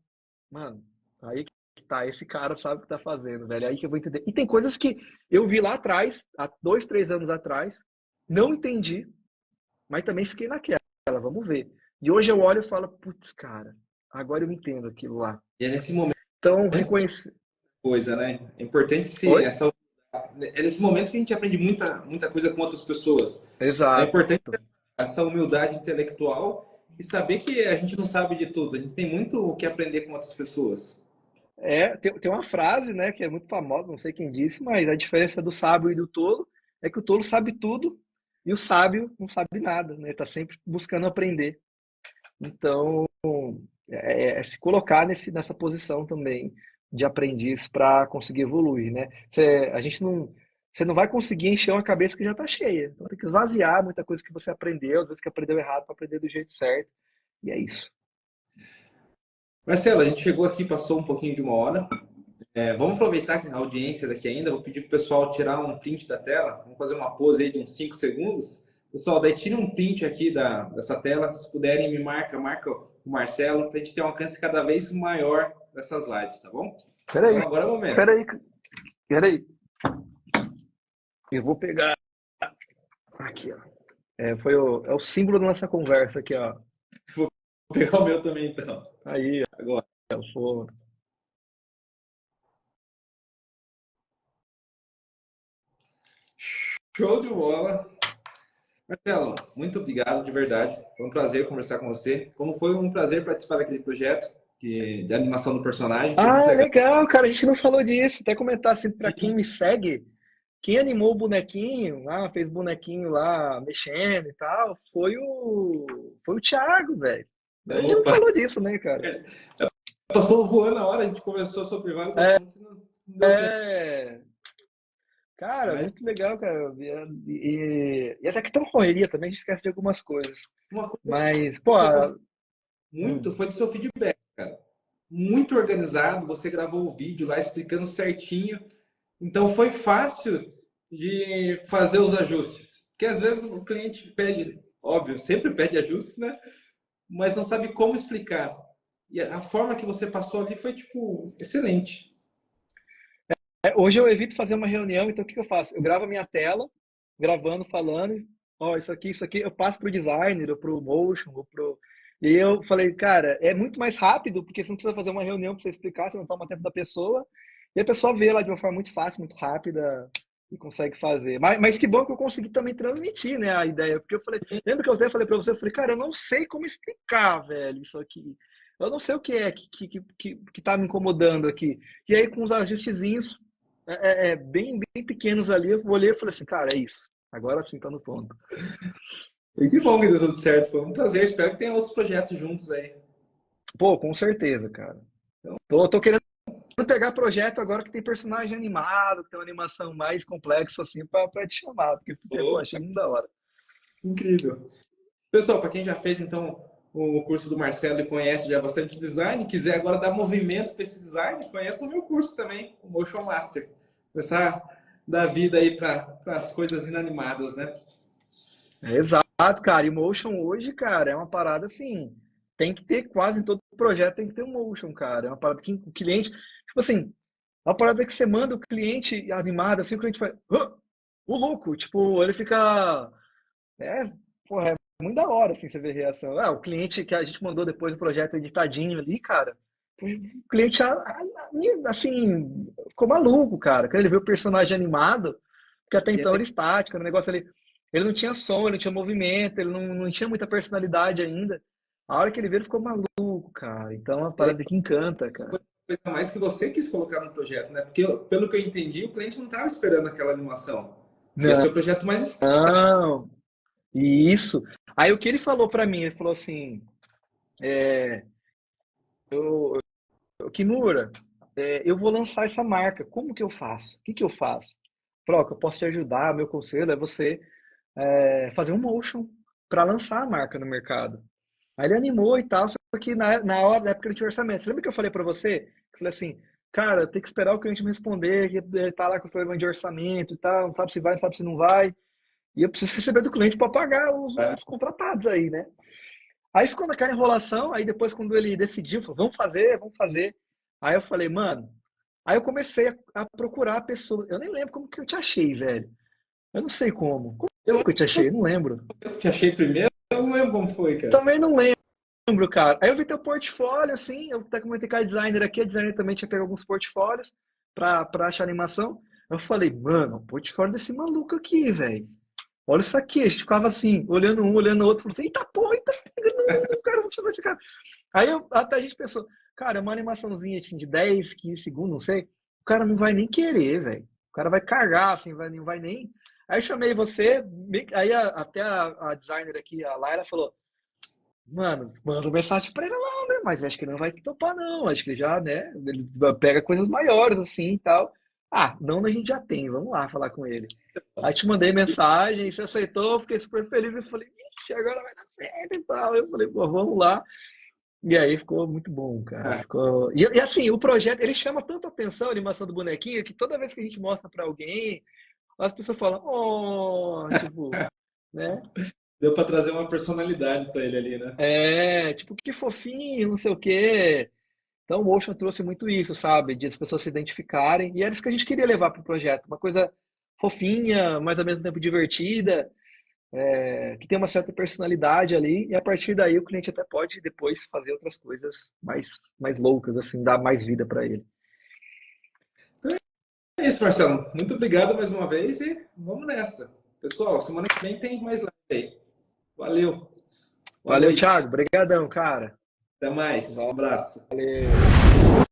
mano, aí que tá, esse cara sabe o que tá fazendo, velho. Aí que eu vou entender. E tem coisas que eu vi lá atrás, há 2, 3 anos atrás, não entendi, mas também fiquei naquela, vamos ver. E hoje eu olho e falo, putz, cara, agora eu entendo aquilo lá. E é nesse momento Então, que reconhecer. coisa, né? É importante Oi? é nesse momento que a gente aprende muita coisa com outras pessoas. É Exato. importante essa humildade intelectual e saber que a gente não sabe de tudo. A gente tem muito o que aprender com outras pessoas. Tem uma frase, né, que é muito famosa, não sei quem disse, mas a diferença do sábio e do tolo é que o tolo sabe tudo e o sábio não sabe nada, né? Tá sempre buscando aprender. Então, é se colocar nessa posição também de aprendiz para conseguir evoluir, né? Você não vai conseguir encher uma cabeça que já está cheia. Então, tem que esvaziar muita coisa que você aprendeu, às vezes que aprendeu errado, para aprender do jeito certo. E é isso. Marcelo, a gente chegou aqui, passou um pouquinho de uma hora. Vamos aproveitar a audiência daqui ainda. Vou pedir para o pessoal tirar um print da tela. Vamos fazer uma pose aí de uns 5 segundos. Pessoal, daí tira um print aqui dessa tela. Se puderem, marca o Marcelo, para a gente ter um alcance cada vez maior dessas lives, tá bom? Peraí, Então agora é o momento. peraí. Eu vou pegar aqui, ó. É o símbolo da nossa conversa aqui, ó. Vou pegar o meu também, então. Aí, Agora. ó, o fono. Show de bola. Marcelo, muito obrigado, de verdade. Foi um prazer conversar com você. Como foi um prazer participar daquele projeto de animação do personagem. Foi muito Ah, legal. legal, cara, a gente não falou disso. Até comentar assim, pra quem me segue, quem animou o bonequinho lá, fez bonequinho lá, mexendo e tal, foi o Thiago, velho. A gente não Opa, falou disso, né, cara? passou voando a hora, a gente conversou sobre vários É, assuntos e não deu tempo. é, cara, Mas muito legal, cara. E essa aqui é tão correria também, a gente esquece de algumas coisas. uma coisa Mas, pô, que eu gostei muito hum, foi do seu feedback, cara. muito organizado, você gravou o vídeo lá explicando certinho. Então foi fácil de fazer os ajustes. Porque às vezes o cliente pede, óbvio, sempre pede ajustes, né? Mas não sabe como explicar. E a forma que você passou ali foi, tipo, excelente. Hoje eu evito fazer uma reunião, então o que que eu faço? Eu gravo a minha tela, gravando, falando, ó, isso aqui, eu passo pro designer, ou pro motion, ou pro... E eu falei, cara, é muito mais rápido, porque você não precisa fazer uma reunião para você explicar, você não toma tempo da pessoa, e a pessoa vê lá de uma forma muito fácil, muito rápida, e consegue fazer. Mas que bom que eu consegui também transmitir, né, a ideia, porque eu falei, lembra que eu até falei para você, eu falei, cara, eu não sei como explicar, velho, isso aqui. Eu não sei o que é que tá me incomodando aqui. E aí, com os ajustezinhos, bem pequenos ali, eu olhei e falei assim, cara, é isso. Agora sim tá no ponto. E que bom que deu tudo certo. Foi um prazer. Espero que tenha outros projetos juntos aí. Pô, com certeza, cara. Tô querendo pegar projeto agora que tem personagem animado, que tem uma animação mais complexa, assim, pra te chamar, porque, pô, achei muito da hora. Incrível. Pessoal, para quem já fez então o curso do Marcelo e conhece já bastante design, quiser agora dar movimento para esse design, conheça o meu curso também, o Motion Master. Começar a dar vida aí para as coisas inanimadas, né? Exato, cara. E motion hoje, cara, é uma parada assim. Tem que ter quase em todo projeto tem que ter um motion, cara. É uma parada que o cliente, tipo assim, é uma parada que você manda o cliente animado, assim, o cliente faz, "Hã? O louco, tipo, ele fica, é, porra, é muito da hora, assim, você ver a reação. Ah, o cliente que a gente mandou depois do projeto editadinho ali, cara, o cliente, assim, ficou maluco, cara. Quando ele viu o personagem animado, porque até E então era estático, era um negócio ali. Ele não tinha som, ele não tinha movimento, ele não tinha muita personalidade ainda. A hora que ele viu, ele ficou maluco, cara. Então é uma é parada que encanta, cara. coisa a mais que você quis colocar no projeto, né? Porque, pelo que eu entendi, o cliente não estava esperando aquela animação. Ia ser o projeto mais. Não, isso. Aí o que ele falou pra mim, ele falou assim, Kimura, eu vou lançar essa marca, como que eu faço? O que que eu faço? Falei, ó, que eu posso te ajudar, meu conselho é você fazer um motion para lançar a marca no mercado. Aí ele animou e tal, só que na hora, na época ele tinha orçamento. Você lembra que eu falei para você? Eu falei assim, cara, tem que esperar o cliente me responder, que ele tá lá com o problema de orçamento e tal, não sabe se vai, não sabe se não vai. E eu preciso receber do cliente para pagar os contratados aí, né? Aí ficou naquela enrolação, aí depois quando ele decidiu, falou, vamos fazer, vamos fazer. Aí eu falei, mano, aí eu comecei a procurar a pessoa. Eu nem lembro como que eu te achei, velho. Eu não sei como. Eu, Como que eu te achei? Eu não lembro. eu te achei primeiro, eu não lembro como foi, cara. Também não lembro, cara. Aí eu vi teu portfólio, assim, eu até comentei com a designer aqui, a designer também tinha pego alguns portfólios pra achar animação. Eu falei, mano, o portfólio desse maluco aqui, velho. Olha isso aqui. A gente ficava assim, olhando um, olhando o outro, falou assim, eita porra, eita, não, cara, vamos chamar esse cara. Aí até a gente pensou, cara, uma animaçãozinha assim, de 10, 15 segundos, não sei, o cara não vai nem querer, velho. O cara vai cagar, assim, não vai nem. Aí eu chamei você, aí até a designer aqui, a Laila, falou, mano, manda mensagem pra ele lá, né? Mas acho que ele não vai topar, não. Acho que já, né? Ele pega coisas maiores, assim e tal. Ah, não, a gente já tem, vamos lá falar com ele. Aí te mandei mensagem, você aceitou, fiquei super feliz e falei, vixe, agora vai dar certo e tal. Eu falei, pô, vamos lá. E aí ficou muito bom, cara. Ah, Ficou... E assim, o projeto, ele chama tanto atenção, a animação do bonequinho, que toda vez que a gente mostra pra alguém, as pessoas falam, oh, tipo, né? deu para trazer uma personalidade para ele ali, né? Tipo, que fofinho, não sei o quê. Então, o Motion trouxe muito isso, sabe? De as pessoas se identificarem. E era isso que a gente queria levar para o projeto. Uma coisa fofinha, mas ao mesmo tempo divertida, que tem uma certa personalidade ali. E a partir daí o cliente até pode depois fazer outras coisas mais loucas, assim, dar mais vida para ele. É isso, Marcelo. Muito obrigado mais uma vez e vamos nessa. Pessoal, semana que vem tem mais live aí. Valeu. Boa Valeu, Thiago. noite. Obrigadão, cara. Até mais. Um abraço. Valeu.